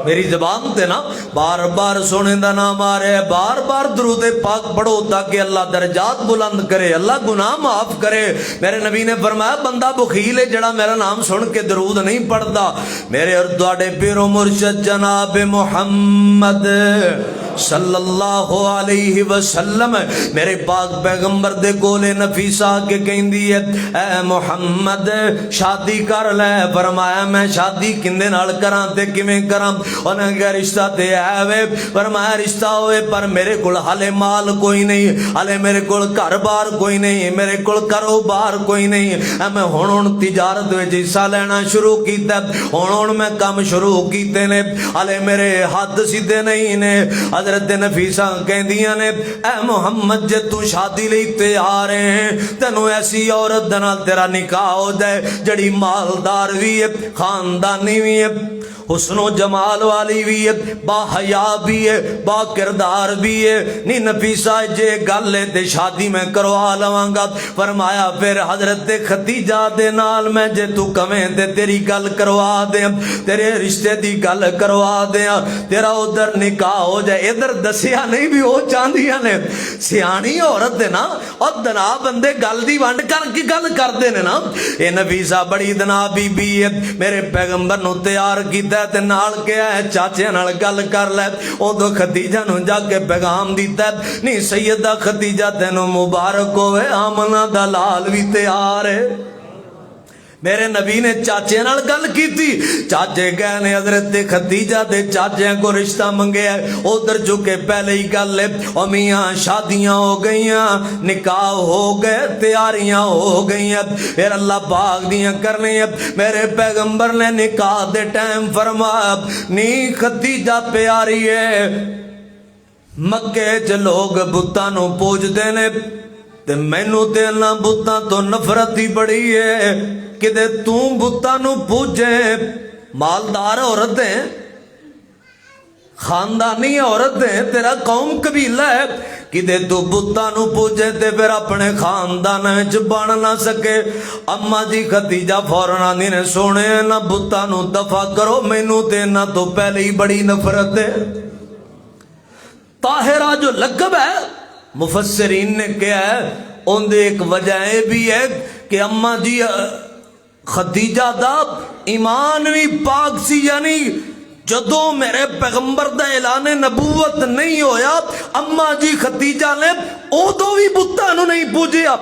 میری زبان تے نا بار بار سونے دا نام آ رہے، بار بار درود پاک پڑھو تاکہ اللہ درجات بلند کرے، اللہ گناہ معاف کرے۔ میرے نبی نے فرمایا بندہ بخیل ہے جڑا میرا نام سن کے درود نہیں پڑھتا۔ میرے اور تواڈے پیر و مرشد جناب محمد صلی اللہ علیہ وسلم میرے پاک پیغمبر دے کولے نفیسہ کے کہندی ہے اے محمد شادی کر لے۔ فرمایا میں شادی کندے نال کراں تے کیویں کراں؟ انہاں کہا رشتہ تے ہے وے، فرمایا رشتہ ہوئے پر میرے کول حالے مال کوئی نہیں، حالے میرے کول گھر بار کوئی نہیں، میرے کول کاروبار کوئی نہیں، میں ہن تجارت وچ حصہ لینا شروع کیتا، ہن میں کام شروع کیتے نے، حالے میرے ہاتھ سیدھے نہیں نے۔ حضرت نفیسہ کہندیاں نے اے محمد جے تو شادی لئی تیار ہے تینوں ایسی عورت دے نال تیرا نکاح ہو جائے جڑی مالدار بھی ہے، خاندانی بھی ہے، حسن و جمال والی بھی ہے، با حیا بھی ہے، با کردار بھی ہے، نی نفیسہ جے گل ہے تے شادی میں کروا لواں گا۔ فرمایا پھر حضرت خدیجہ دے نال میں جے تو کمیں تے تیری گل کروا دیں، تیرے رشتے دی گل کروا دیں، تیرا ادھر نکاح ہو جائے۔ ادھر دسیا نہیں بھی وہ چاندیاں نے سیانی عورت ہے نا، اور دنا بندے گل دی ونڈ کر کے گل کردے نے نا۔ اے نفیسہ بڑی دنا بی بی ہے، میرے پیغمبر نو تیار کیتا تے نال کیا ہے چاچے نال گل کر لے، اودوں خدیجہ نو جا کے پیغام دیتا ہے نہیں سیدہ خدیجہ تینوں مبارک ہوئے آمنہ دا لال بھی تیار ہے۔ میرے نبی نے چاچے نال گل کیتی، چاچے گئے نے حضرت خدیجہ دے چاچے کو رشتہ منگے ہے، ادھر چکے پہلے ہی گل ہے او میاں شادیاں ہو گئیاں، نکاح ہو گئے، تیاریاں ہو گئیاں، پھر اللہ پاک دیاں کرنی ہے۔ میرے پیغمبر نے نکاح دے ٹائم فرمایا نی خدیجہ پیاری ہے، مکے چ لوگ بتاں نو پوجدے نے تے مینوں تے اللہ بتاں تو نفرت ہی بڑی ہے کہ تو بتاں نو پوجے، مالدار عورت ہے، خاندانی عورت ہے، تیرا قوم قبیلہ ہے، کدے تو بتاں نو پوجے تے پھر اپنے خاندان وچ بن نہ سکے۔ اما جی خدیجہ فوراً آندی نے سونے نہ بتاں نو دفع کرو، مینوں تے انہاں تو پہلے ہی بڑی نفرت ہے۔ طاہرہ جو لقب ہے مفسرین نے کہا ہے ان دے ایک وجہ بھی ہے کہ اما جی خدیجہ دا ایمان بھی پاک سی، یعنی جدوں میرے پیغمبر دا اعلان نبوت نہیں ہویا اما جی خدیجہ نے ادوں بھی بتاں نو نہیں پوجیا۔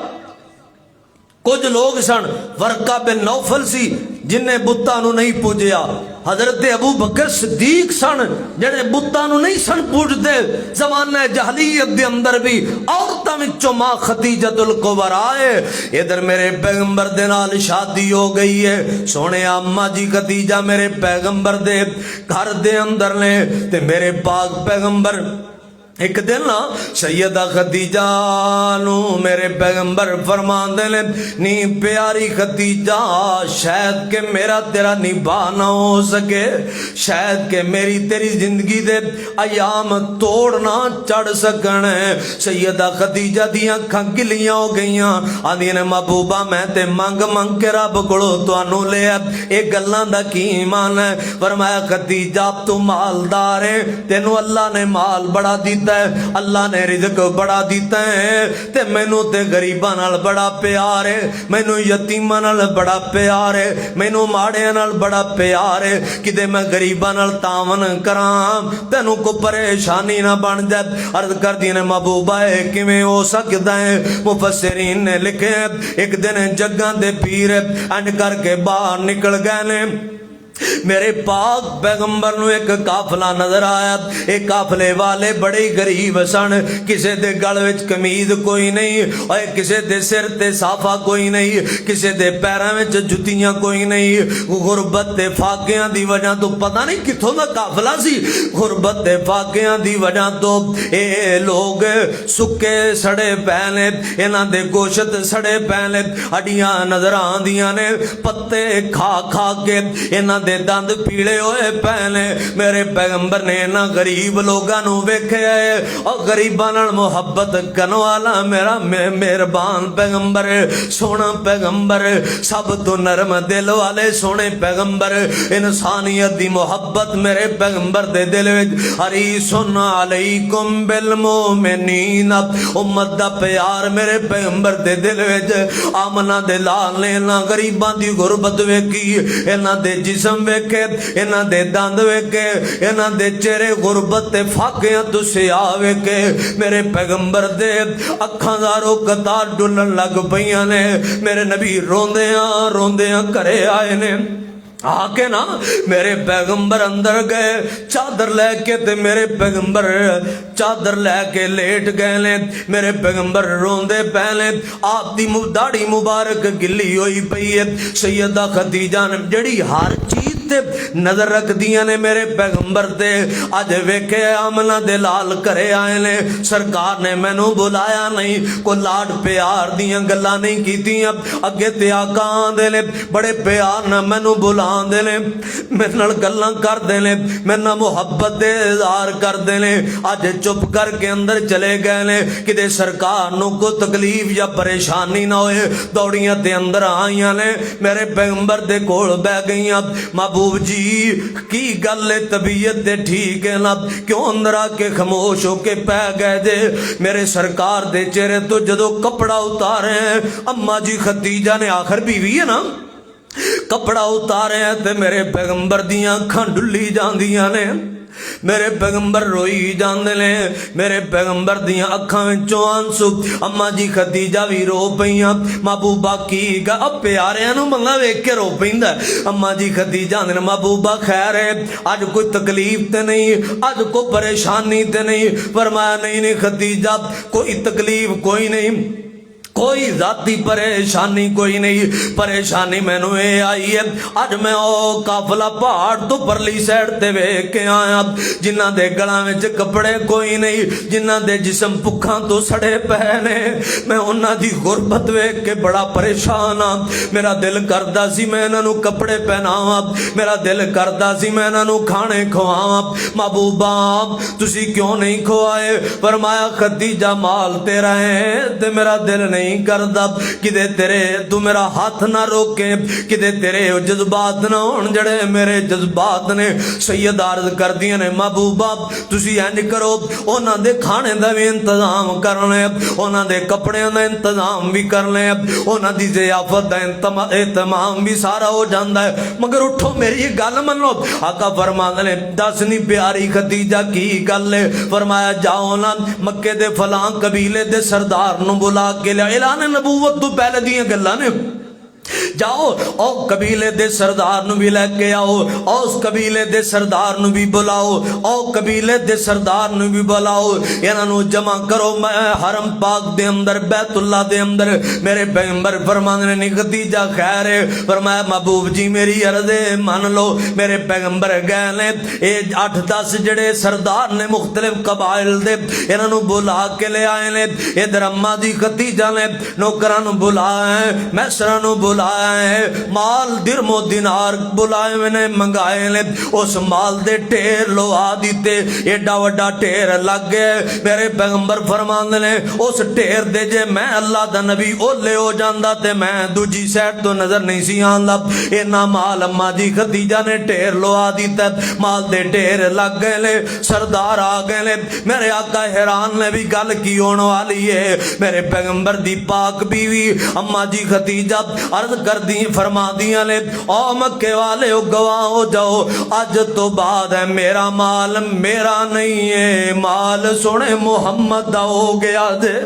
کچھ لوگ سن، ورقہ بن نوفل سی جن نے بتاں نو نہیں پوجیا، حضرت ابو بکر صدیق سن جڑے بتاں نو نہیں سن پوجدے۔ زمانہ جہلیت دے اندر بھی عورتاں وچوں ماں خدیجۃ الکبریٰ ہے۔ ادھر میرے پیغمبر دے نال شادی ہو گئی ہے، سونے اما جی خدیجہ میرے پیغمبر دے گھر دے اندر نے، تے میرے پاک پیغمبر ایک دن سیدہ خدیجہ نو میرے پیغمبر فرماندے نے، نی پیاری خدیجہ شاید کہ میرا تیرا نباہ نہ ہو سکے، شاید کہ میری تیری زندگی دے ایام توڑنا چڑھ سکن۔ سیدہ خدیجہ دیاں اکھاں گلیاں ہو گئیاں، آندی نے محبوبہ میں تے منگ منگ کے رب کولوں تانوں لے اے گلاں دا کی ایمان ہے؟ فرمایا خدیجہ تو مالدار ہے، تینوں اللہ نے مال بڑا دیتا ہے، اللہ نے رزق بڑا دیتا ہے، تے مینوں تے غریباں نال بڑا پیار ہے، مینوں یتیماں نال بڑا پیار ہے، مینوں ماڑیاں نال بڑا پیار ہے، کدے میں غریباں نال تعاون کراں تینوں کو پریشانی نہ بن جائے۔ عرض کر دی نے محبوبہ ہے کیویں ہو سکدا ہے؟ مفسرین نے لکھے ایک دن جگاں دے پیر انج کر کے باہر نکل گئے نے، میرے پاک پیغمبر نو ایک قافلہ نظر آیا، ایک قافلے والے بڑے غریب سن، کسے دے گل وچ قمیض کوئی نہیں، اور کسے دے سر تے صافہ کوئی نہیں، کسے دے پیراں وچ جتیاں کوئی نہیں۔ غربت تے فاقیاں دی وجہ تو پتہ نہیں کتھوں دا قافلہ سی، غربت تے فاقیاں دی وجہ تو اے لوگ سکے سڑے پہنے، انہاں دے گوشت سڑے پہنے، ہڈیاں نظر آندیاں نے، پتے کھا کھا کے انہاں دے دند پیڑے ہوئے پہنے۔ میرے پیغمبر نے انہاں غریب لوگاں نو ویکھیا ہے، اور غریباں نال محبت کرن والا میرا مہربان پیغمبر، سونا پیغمبر، سب تو نرم دل والے سونے پیغمبر، انسانیت دی محبت میرے پیغمبر دے دل وچ، حریص علیکم بالمؤمنین، امت دا پیار میرے پیغمبر دے دل وچ۔ آمنہ دے لال نے انہاں غریباں دی غربت ویکھی، انہاں دے جسم ویکھے، انہاں دے دند ویکھے، انہاں دے چہرے غربت تے فاقیاں تو سیاہ ویکھے، میرے پیغمبر دے اکھاں دارو قطار ڈلن لگ پیاں نے۔ میرے نبی روندیاں روندیاں کرے آئے نے، آ کے نا میرے پیغمبر اندر گئے، چادر لے کے تے میرے پیغمبر چادر لے کے لیٹ گئے نے، میرے پیغمبر روندے پہلے، آپ دی داڑھی مبارک گلی ہوئی پئی ہے۔ سیدہ خدیجہ نے جڑی ہر چیز تے نظر رکھ دیاں نے میرے پیغمبر تے، اج ویکھے آمنہ دے لال کرے آئے نے، سرکار نے مینوں بلایا نہیں، کو لاڈ پیار دیاں گلاں نہیں کیتیاں، اگے تے آقا آندے نے بڑے پیار نہ مینوں بلا دے نے، میرے نال گلاں کر دے نے، میرے نال محبت دے اظہار کر دے نے، اج چپ کر کے اندر چلے گئے نے، کدے سرکار نو کو تکلیف یا پریشانی نہ ہوئے، دوڑیاں تے اندر آئیاں نے، میرے پیغمبر دے کول بہ گئیاں، محبوب جی کی گل طبیعت تے ٹھیک ہے نا، کیوں اندر آ کے خاموش ہو کے پہ گئے جے؟ میرے سرکار دے چہرے تو جدو کپڑا اتارے ہیں، اما جی خدیجہ نے آخر بیوی ہے نا، کپڑا اتارے ہیں تے میرے پیغمبر دیاں اکھاں ڈلی جاندیاں نے، میرے پیغمبر روئی جاندے نے، میرے پیغمبر دیاں اکھاں وچوں آنسو، اما جی خدیجہ بھی رو پئیاں، محبوبہ کی گا اب پیاریاں نو بندہ ویکھ کے رو پیندا، اما جی خدیجہ نے محبوبہ خیر ہے، اج کوئی تکلیف تے نہیں، اج کوئی پریشانی تے نہیں؟ فرمایا نہیں نہیں خدیجہ کوئی تکلیف کوئی نہیں، کوئی ذاتی پریشانی کوئی نہیں. پریشانی مینوں اے آئی ہے اج میں او قافلہ پہاڑ تو پرلی سائڈ تے ویکھ کے آیا جنہاں دے گلاں وچ کپڑے کوئی نہیں, جنہاں دے جسم بھکھاں تو سڑے پے نے. میں انہاں دی غربت ویکھ کے بڑا پریشان ہاں. میرا دل کردا سی میں انہاں نوں کپڑے پہناواں, میرا دل کردا سی میں انہاں نوں کھانے کھواواں. محبوبا تسی کیوں نہیں کھوائے؟ فرمایا خدیجہ مال تیرا ہے تے میرا دل نہیں کردا کدے تیرے تو میرا ہاتھ نہ روکے, کدے تیرے جذبات نہ ہون جڑے میرے جذبات نے. سید عرض کردیاں نے محبوبہ تسی انج کرو انہاں دے کھانے دا بھی انتظام کر لیں, انہاں دے کپڑیاں دا انتظام بھی کر لیں, انہاں دی ضیافت دا اہتمام بھی سارا ہو جاندا ہے, مگر اٹھو میری گل منو. آقا فرماندے نے دس نہیں پیاری خدیجہ کی گل ہے؟ فرمایا جاؤ نا مکے دے فلاں قبیلے دے سردار نو بلا کے لیا. اعلان نبوت تو پہلے دیاں گلاں نے. جاؤ او قبیلے دے سردار نو بھی لے کے آؤ, اس قبیلے دے سردار نو بھی بلاؤ, او قبیلے دے سردار نو بھی بلاؤ, انہاں نو جمع کرو. میں حرم پاک دے اندر بیت اللہ دے اندر میرے پیغمبر فرماندے نے خدیجہ خیر ہے. فرمایا محبوب جی میری عرض مان لو. میرے پیغمبر گئے نے اے 8-10 جڑے سردار نے مختلف قبائل دے, انہاں نو بلا کے لے آئے نے. ادھر اماں دی خدیجہ نے نوکراں نو بلائے, میسراں نو بلائے, مال درم و دینار بلائے میں نے منگائے نے. اس مال دے ٹھیر لوا دیتے, ایڈا وڈا ٹھیر لگ گئے. میرے پیغمبر فرماندے نے اس ٹھیر دے جے میں اللہ دا نبی اولے ہو جاندا تے میں دوجی سائڈ تو نظر نہیں سی آندا. اینا مال اماں جی خدیجہ نے ٹھیر لوا دیتا, مال دے ٹھیر لگ گئے نے. سردار آ گئے نے. میرے آقا حیران نے بھی گل کی ہون والی ہے. میرے پیغمبر دی پاک بیوی اماں جی خدیجہ عرض کر دی فرما دیا نے او مکے والے او گواہ ہو جاؤ اج تو بعد ہے میرا مال میرا نہیں ہے, مال سونے محمد دا ہو گیا دے,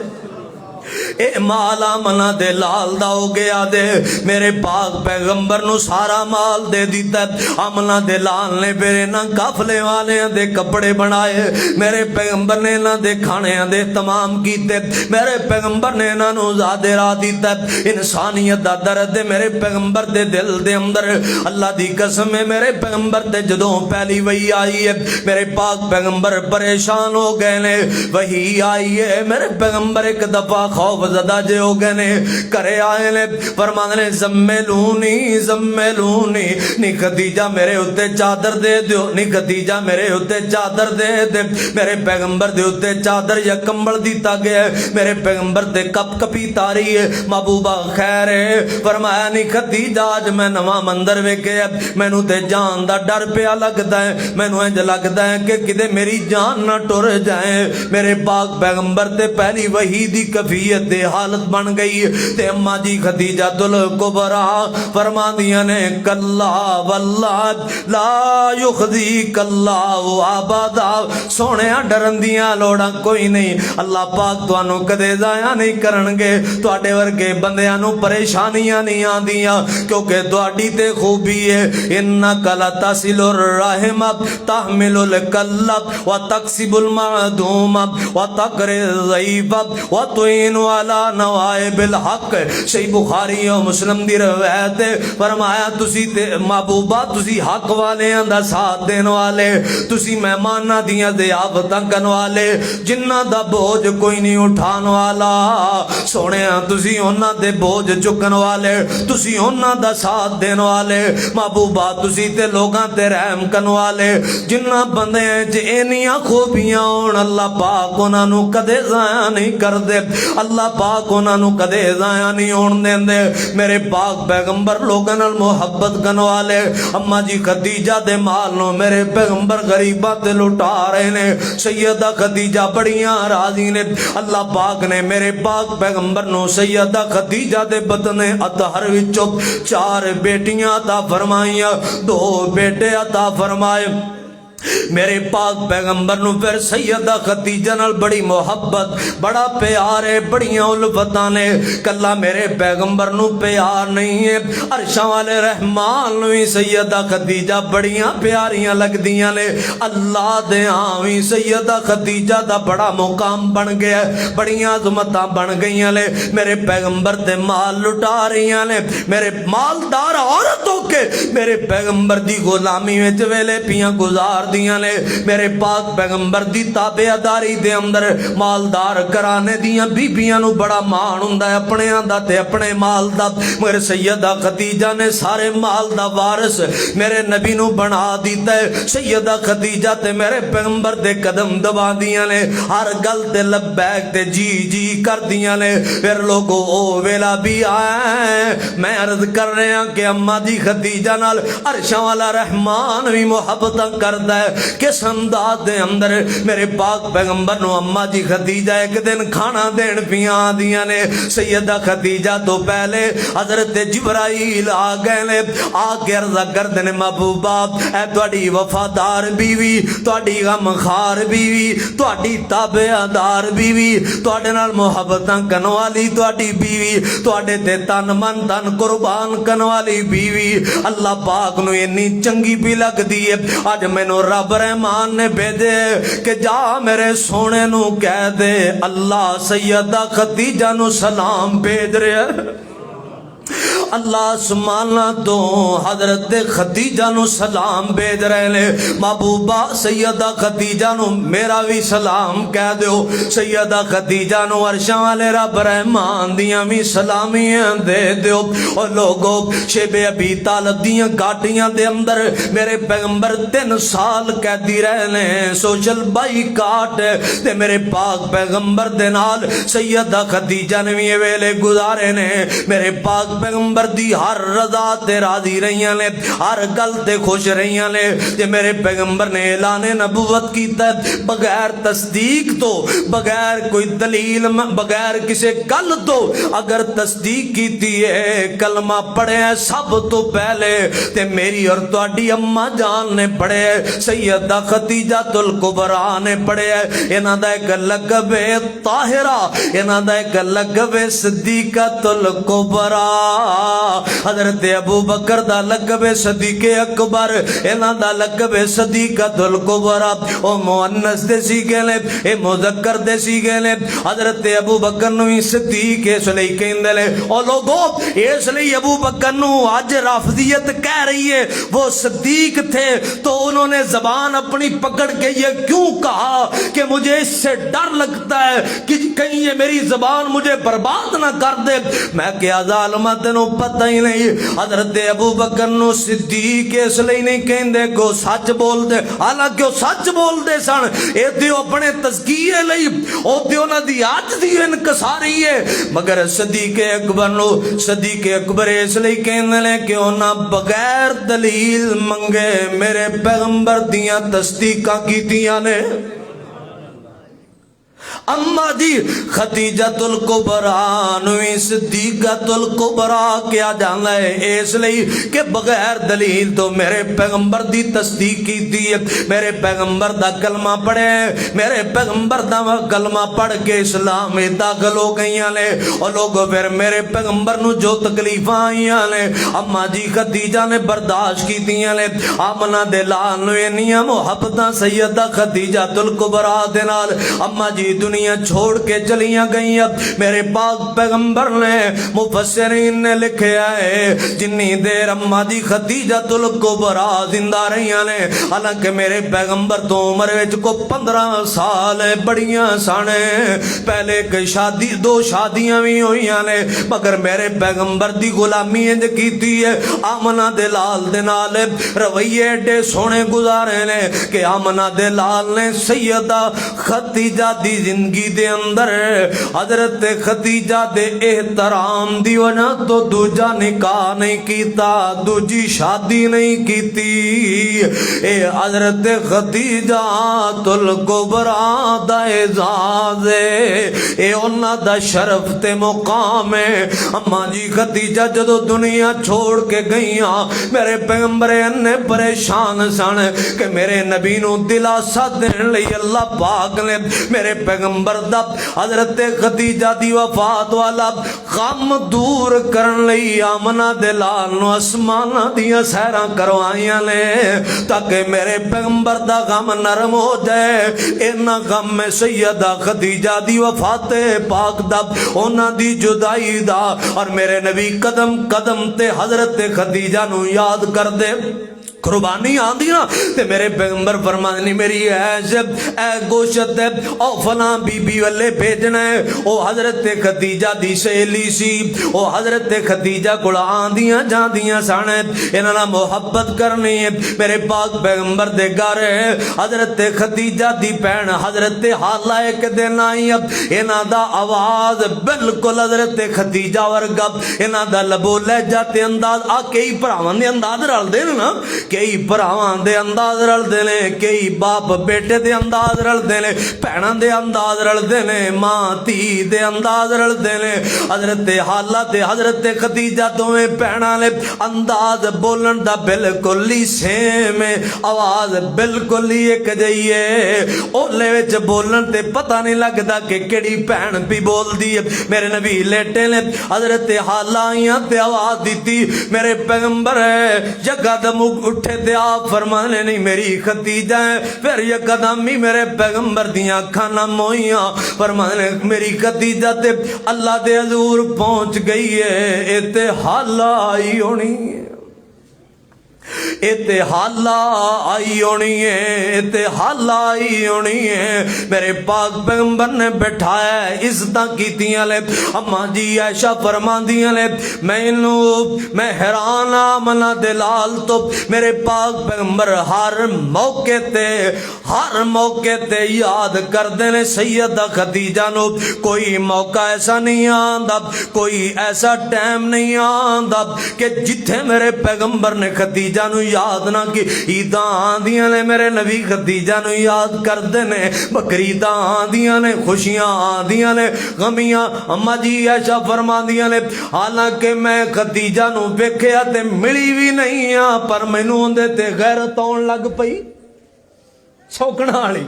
اے مالا منا دے لال دا ہو گیا دے. میرے پاک پیغمبر نو سارا مال دے دیتا. امنا دے لال نے پھر نہ قافلے والے دے کپڑے بنائے, میرے پیغمبر نے نہ دے کھانے دے تمام کیتے, میرے پیغمبر نے نہ نو زادے را دیتا. انسانیت دا درد میرے پیغمبر دے دل دے اندر. اللہ دی قسم ہے میرے پیغمبر دے جدوں پہلی وحی آئی ہے میرے پاک پیغمبر پریشان ہو گئے نے. وحی آئی ہے میرے پیغمبر ایک دفعہ خوف زدہ جے ہو گئے نے, کرے آئے نے. فرمانے نے زمیلونی زمیلونی, نی خدیجہ میرے ہوتے چادر دے دیو, نی خدیجہ میرے ہوتے چادر دے دے. میرے پیغمبر دے ہوتے چادر یا کمبل دیتا گیا ہے. میرے پیغمبر دے کپ کپی تاری ہے. محبوبہ خیر ہے. فرمایا نی خدیجہ آج میں نواں مندر ویکھے ہے, مینوں تے جان دا ڈر پیا لگدا ہے, مینوں انج لگدا ہے کہ کدے میری جان نہ ٹر جائے. میرے پاک پیغمبر تے پہلی وحی دی کفیت دے حالت بن گئی تے اماں جی خدیجہ الکبریٰ فرماندیاں نے کلا واللہ لا یخزیک اللہ ابدا. سونیا ڈرندیاں لوڑاں کوئی نہیں, اللہ پاک تانوں کدے ضائع نہیں کرن گے. تواڈے ورگے بندیاں نوں پریشانیاں نہیں آندیاں کیونکہ تواڈی تے خوبی ہے. انک لتصل الرحم تحمل الکل وتکسب المعدوم وتقری الضیف وتعین علی نوائب الحق. صحیح بخاری و مسلم دی روایت ہے. فرمایا تسی تے محبوبہ تسی حق والے دا ساتھ دین والے, تسی مہماناں دیاں ضیافتاں کرن والے, جنہاں دا بوجھ کوئی نہیں اٹھان والا. سونیا تسی انہاں دے بوجھ چکن والے, تسی انہاں دا ساتھ دین والے. محبوبہ تسی تے لوگاں تے رحم کرن والے. جنہاں بندیاں وچ اینیاں خوبیاں ہون اللہ پاک انہاں نوں کدے ضائع نہیں کر دے, اللہ پاک انہاں نوں کدے ضائع نہیں ہون دیندے. میرے پاک پیغمبر لوگاں نال محبت کرن والے. اماں جی خدیجہ دے مال نو میرے پیغمبر غریباں تے لٹا رہے نے. سیدہ خدیجہ بڑیاں راضی نے. اللہ پاک نے میرے پاک پیغمبر نو سیدہ خدیجہ دے بدن اطہر وچوں 4 بیٹیاں عطا فرمائیاں, 2 بیٹے عطا فرمائے. میرے پاک پیغمبر نو پھر سیدہ خدیجہ نال بڑی محبت بڑا پیار ہے بڑیاں الفتاں نے کلا میرے پیغمبر نو پیار نہیں ہے عرشاں والے رحمان نو ہی سیدہ خدیجہ بڑیاں پیاریاں لگدیاں نے اللہ دے آویں سیدہ خدیجہ دا بڑا مقام بن گیا بڑیاں عظمتاں بن گئیاں نے میرے پیغمبر دے مال لٹا رہیاں نے میرے مالدار عورت ہو کے میرے پیغمبر دی غلامی وچ ویلے پیاں گزار دیاں نے میرے پاک پیغمبر دی تابعداری دے اندر مالدار کرانے دیاں بیبیاں نو بڑا مان ہوندا ہے اپنے آندا تے اپنے مال دا مگر سیدہ خدیجہ نے سارے مال دا وارث میرے نبی نو بنا دیتا ہے سیدہ خدیجہ تے میرے پیغمبر دے قدم دبا دیاں نے ہر گل تے لبیک تے جی جی کر دیاں نے پھر لوگو او ویلا بھی آئے میں عرض کر رہے ہیں کہ اماں دی خدیجہ نال عرشاں والا رحمان بھی محبتاں کردا ہے کس انداز دے اندر میرے پاک پیغمبر نو اماں جی خدیجہ ایک دن کھانا دین پیاں دیاں نے سیدہ خدیجہ تو پہلے حضرت جبرائیل آ گئے نے آ کے عرض کردے نے محبوبہ اے تہاڈی وفادار بیوی تہاڈی غمخوار بیوی تہاڈی تابعدار بیوی تہاڈے نال محبتاں کرن والی تہاڈی بیوی تہاڈے تے تن من تن قربان کرن والی بیوی اللہ پاک نو اتنی چنگی بھی لگدی ہے اج مینوں رب رحمان نے بھیجے کہ جا میرے سونے نو کہہ دے اللہ سیدہ خدیجہ نو سلام بھیج رہے ہیں اللہ آسمانہ تو حضرت خدیجہ نو سلام بھیج رہے نے محبوبہ سیدہ خدیجہ نو میرا بھی سلام کہہ دیو سیدہ خدیجہ نو عرشاں والے رب رحمان دیاں بھی سلامیاں دے دیو اور لوگوں شیب ابی طالب دیاں گاٹیاں دے اندر میرے پیغمبر 3 سال قیدی رہنے سوشل بائی کاٹ تے میرے پاک پیغمبر دے نال سیدہ خدیجہ نے بھی ویلے گزارے نے میرے پاک پیغمبر دی ہر رضا تے راضی رہیاں نے ہر گل تے خوش رہیاں نے تے میرے پیغمبر نے اعلان نبوت کیتا ہے بغیر تصدیق تو بغیر کوئی دلیل بغیر کسی گل تو اگر تصدیق کیتی ہے کلمہ پڑھے سب تو پہلے تے میری اور تہاڈی اماں جان نے پڑھے سیدہ خدیجہ الکبریٰ نے پڑھے انہاں دا ایک لقب ہے طاہرہ انہاں دا ایک لقب ہے صدیقہ الکبریٰ حضرت ابو بکر دا لقب صدیق اکبر انہاں دا لقب صدیقۃ الکبریٰ او مؤنث دے سیگے نے اے مذکر دے سیگے نے حضرت ابو بکر نو صدیق اس لیے کہندے نے او لوگو اس لیے ابو بکر نو اج رافضیت کہہ رہی ہے وہ صدیق تھے تو انہوں نے زبان اپنی پکڑ کے یہ کیوں کہا کہ مجھے اس سے ڈر لگتا ہے کہ کہیں یہ میری زبان مجھے برباد نہ کر دے میں کیا ظالمت نو پتہ ہی نہیں حضرت ابو بکر نو صدیق اس لیے نہیں کہندے کو سچ بول دے حالانکہ وہ سچ بول دے سن اے دیو اپنے تزکیے لئی او دیو نہ دی آج دی انکساری ہے مگر صدیق اکبر نو صدیق اکبر اس لیے کہندے نے کہ انہاں بغیر دلیل منگے میرے پیغمبر دیاں تصدیقاں کیتیاں نے اما جی خدیجۃ الکبریٰ نوی صدیقۃ الکبریٰ کیا جانا ہے اس لئی کہ بغیر دلیل تو میرے پیغمبر دی تصدیق کی دی میرے پیغمبر دا کلمہ پڑھے میرے پیغمبر دا کلمہ پڑھ کے اسلام میں داخل ہو گئیاں نے اور لوگوں پھر میرے پیغمبر نو جو تکلیفاں آئیاں نے اما جی خدیجہ نے برداشت کی دیاں نے آمنہ دے لال نو انیاں محبتاں سیدہ خدیجۃ الکبریٰ دے نال اما جی دنیا چھوڑ کے چلیاں گئی اب میرے پاک پیغمبر نے مفسرین نے لکھیا ہے جنی دیر اماں دی خدیجۃ الکبریٰ زندہ رہیاں نے حالانکہ میرے پیغمبر تو عمر وچ کو 15 سال بڑیاں سانے پہلے کہ شادی 2 شادیاں بھی ہوئیاں نے مگر میرے پیغمبر دی غلامی انج کیتی ہے آمنہ دے لال دے نال رویے ایڈے سونے گزارے نے کہ آمنہ دے لال نے سیدہ خدیجہ دی زندگی زندگی دے اندر حضرت خدیجہ دے احترام دی وجہ تو دوجا نکاح نہیں کیتا، دوجی شادی نہیں کیتی۔ اے حضرت خدیجہ الکبریٰ دا اعزاز ہے، اے انہاں دا شرف تے مقام ہے۔ اماں جی خدیجہ جدو دنیا چھوڑ کے گئیاں، میرے پیغمبر اننے پریشان سن کہ میرے نبی نو دلاسا دین لئی اللہ پاک نے میرے پیغمبر دا حضرت خدیجہ دی وفات والا غم دور کرن لئی آمنہ دلال نو اسمانہ دیا سیرہ کروائیاں نے تاکہ میرے پیغمبر دا غم نرم ہو جائے۔ اینا غم میں سیدہ خدیجہ دی وفات پاک دا اونا دی جدائی دا اور میرے نبی قدم قدم تے حضرت خدیجہ نو یاد کر دے۔ قربانی آندی نا تے میرے پیغمبر فرمانی میری اے گوشت او فلاں بی بی والے بھیجنا ہے۔ او حضرت خدیجہ دی سہیلی سی، او حضرت خدیجہ کو آندیاں جاندیاں سانے انہاں محبت کرنی ہے۔ میرے پاک پیغمبر دے گھر حضرت خدیجہ دی بہن حضرت حالہ ایک دن آئی، اب انہاں دا آواز بالکل حضرت خدیجہ ورگا، انہاں دا لبو لہجہ تے انداز آ کئی بھراواں دے انداز رل دے نا، کئی بھراواں دے انداز رل دے نے، کئی باپ بیٹے دے انداز رل دے نے، بہناں دے انداز رل دے نے، ماں تی دے انداز رل دے نے۔ حضرت حالہ تے حضرت خدیجہ دوویں بہناں نے انداز بولن دا بالکل ہی سیم ہے، آواز بالکل ہی ایک جئی ہے، اولے وچ بولن تے پتہ نہیں لگدا کہ کیڑی بہن بھی بول دی ہے۔ میرے نبی لیٹے نے، حضرت حالہ آئیاں تے آواز دیتی، میرے پیغمبر ہے جگہ دم اٹھے تے آپ فرمانے نہیں میری خدیجہ ہے، پھر یہ قدم ہی میرے پیغمبر دیاں کھانا موئیاں فرمانے میری خدیجہ تے اللہ دے حضور پہنچ گئی ہے، اتے حالہ آئی ہونی ہے، اتے حالہ آئی ہونی ہے، اتے حالہ آئی ہونی ہے۔ میرے پاک پیغمبر نے بٹھایا ہے، عزتاں کیتیاں لے، اماں جی عائشہ فرماندیاں لے، میں حیران آمنہ دلال تو میرے پاک پیغمبر ہر موقع تے یاد کر دینے سیدہ خدیجہ نو۔ کوئی موقع ایسا نہیں آندا، کوئی ایسا ٹائم نہیں آندا کہ جتھے میرے پیغمبر نے خدیجہ نو یاد نہ کی۔ عیداں آندیاں نے میرے نبی خدیجہ نو یاد کر دینے، بقرعیداں آندیاں نے، خوشیاں آندیاں نے، غمیاں۔ اماں جی عائشہ فرماندیاں نے حالانکہ میں خدیجہ نو ویکھیا تے ملی بھی نہیں ہاں، پر مینوں اندے تے غیرت آن لگ پئی سوکنا والی۔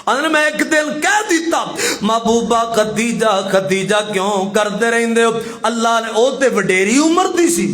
انہوں میں ایک دل کہہ دیتا محبوبہ خدیجہ کیوں کردے رہندے ہو؟ اللہ نے او تے وڈیری عمر دی سی،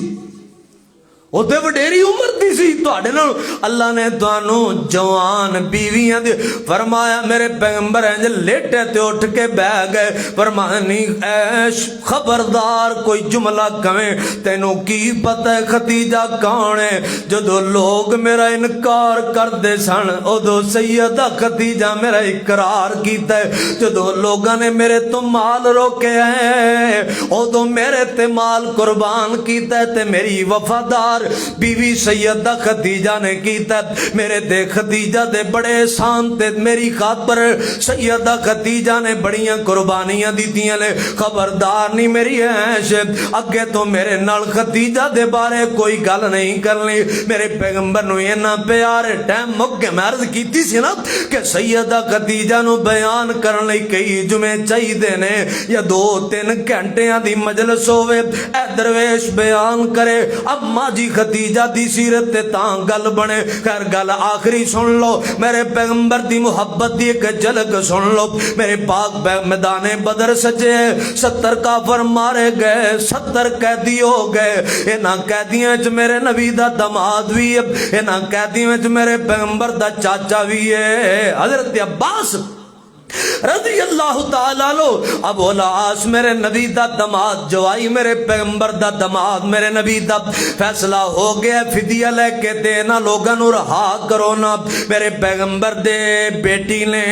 وہ تے وڈیری عمر دی سی تواڈے نال، اللہ نے تانوں جوان بیویاں دی فرمایا۔ میرے پیغمبر انج لیٹے تے اٹھ کے بیٹھ گئے، فرمانی ایش خبردار کوئی جملہ کہیں تینوں کی پتہ ہے خدیجہ کون ہے؟ جدو لوگ میرا انکار کر دے سن ادو سیدہ خدیجہ میرا اقرار کیتا ہے، جدو لوگاں نے میرے تو مال روکے ہیں ادو میرے تے مال قربان کیتا ہے تے میری وفادار بیوی سیدہ خدیجہ نے کیتا۔ میرے دے خدیجہ دے بڑے احسان تے میری خاطر سیدہ خدیجہ نے بڑیاں قربانیاں دیتیاں نے۔ خبردار نہیں میری عیش اگے تو میرے نال خدیجہ دے بارے کوئی گل نہیں کرنی۔ میرے پیغمبر نو اینا پیارے ٹائم مکے میں عرض کیتی سی نا کہ سیدہ خدیجہ نو بیان کرن لئی کئی جمعے چاہیے دینے یا 2-3 گھنٹیاں دی مجلس ہوئے، اے درویش بیان کرے۔ اب ماں جی خدیجہ دی سیرت تے تاں گل بنے۔ خیر گل آخری سن لو، میرے پیغمبر دی محبت دی ایک جھلک سن لو۔ میرے پاک میدان بدر سجے 70 کافر مارے گئے، 70 قیدی ہو گئے۔ انہاں قیدیاں وچ میرے نبی دا داماد بھی ہے، انہاں قیدیاں وچ میرے پیغمبر دا چاچا بھی ہے، حضرت عباس رضی اللہ تعالیٰ لو۔ ابو العاص میرے نبی دا داماد، جوائی میرے پیغمبر دا داماد، میرے نبی دا فیصلہ ہو گیا فدیہ لے کے دینا، لوگاں نو رہا کرو نا۔ میرے پیغمبر دے بیٹی نے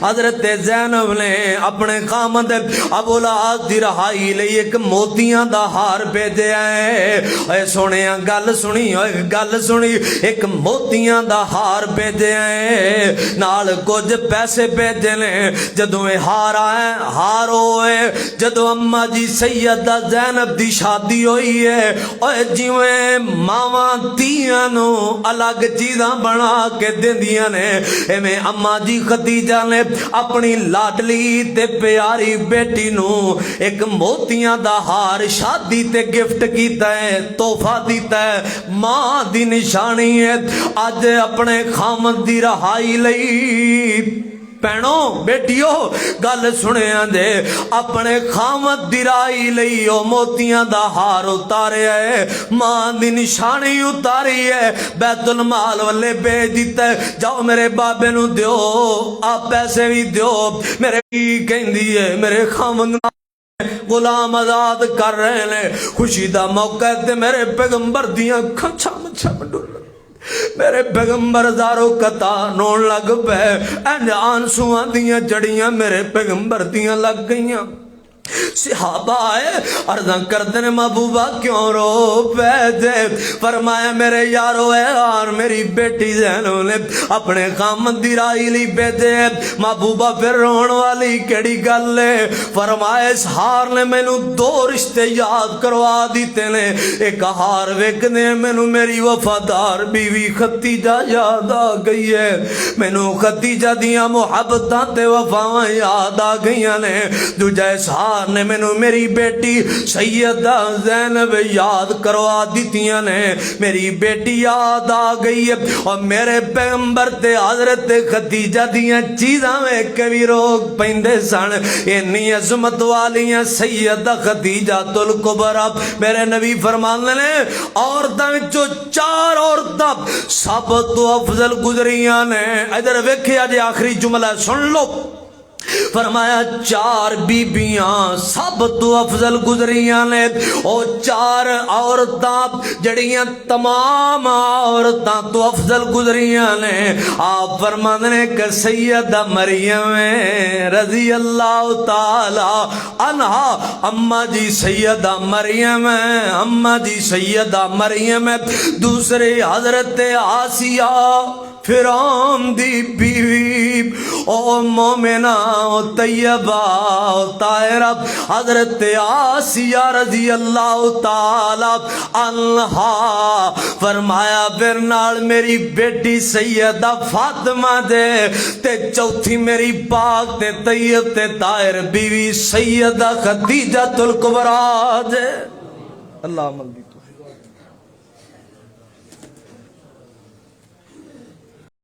حضرت زینب نے اپنے خامد ابو العاص دی رہائی لئی ایک موتیاں دا ہار بھیجیا ہے۔ اے سونیاں گل سنی، گل سنی، ایک موتیاں دا ہار بھیجیا ہے، نال کچھ پیسے بھیجے نے۔ جدوں ہار آئے ہار ہوئے جدوں اما جی سیدہ زینب دی شادی ہوئی ہے اوے جویں ماواں تیاں نو الگ چیزاں بنا کے دیندیاں نے ایویں اما جی خدیجہ نے اپنی لاڈلی تے پیاری بیٹی نو ایک موتیاں دا ہار شادی تے گفٹ کیتا ہے تحفہ دیتا ہے ماں دی نشانی ہے اج اپنے خامد دی رہائی لئی پینوں بیٹیو گل سنیا دے اپنے خامد دی رائی لئی او موتیاں دا ہار اتاریا ہے ماں دی نشانی اتاری ہے بیت المال والے بھیج دیتا ہے جاؤ میرے بابے نو دیو آپ پیسے بھی دیو میرے کی کہندی ہے میرے خامد غلام آزاد کر رہے نے خوشی دا موقع تے میرے پیغمبر دیاں کھچا مچھا ڈول میرے پیغمبر زارو قطع نون لگ پے اینج آنسواں دیاں جڑیاں میرے پیغمبر دیاں لگ گئیاں صحابہ آئے عرضاں کردن محبوبہ کیوں رو پے دے فرمایا میرے یارو اے اور میری بیٹی زینو نے اپنے خامد دی رائی لی پے دے محبوبہ پھر رون والی کیڑی گل لے فرمایا اس ہار نے میں نو دو رشتے یاد کروا دیتے نے ایک ہار ویک نے میں نو میری وفادار بیوی خدیجہ یاد آ گئی ہے میں نو خدیجہ دیاں محبتاں تے وفاواں یاد آ گئیاں نے دوجہ اس ہار نے میں نو میری بیٹی سیدہ زینب یاد کروا دیتیاں نے میری بیٹی یاد آ گئی ہے اور میرے پیغمبر تے حضرت خدیجہ دیاں چیزاں میں کبھی روک پیندے سن انی عظمت والیاں سیدہ خدیجہ الکبریٰ میرے نبی فرماندے نے عورتاں وچوں چار عورتاں سب تو افضل گزریاں نے ادھر ویکھیا جے آخری جملہ سن لو فرمایا چار بیبیاں سب تو افضل گزریاں نے او چار عورتاں جڑیاں تمام عورتاں تو افضل گزریاں نے آپ فرماندے نے کہ سیدہ مریم رضی اللہ تعالی عنہا اما جی سیدہ مریم اما جی سیدہ مریم دوسرے حضرت آسیہ فرعون دی بیوی او مومنہ او طیبہ او طاہرہ حضرت آسیہ رضی اللہ تعالی عنہا فرمایا پھر نال میری بیٹی سیدہ فاطمہ دے تے چوتھی میری پاک تے طیب تے طاہر بیوی سیدہ خدیجہ الکبریٰ دے اللہ عمل دی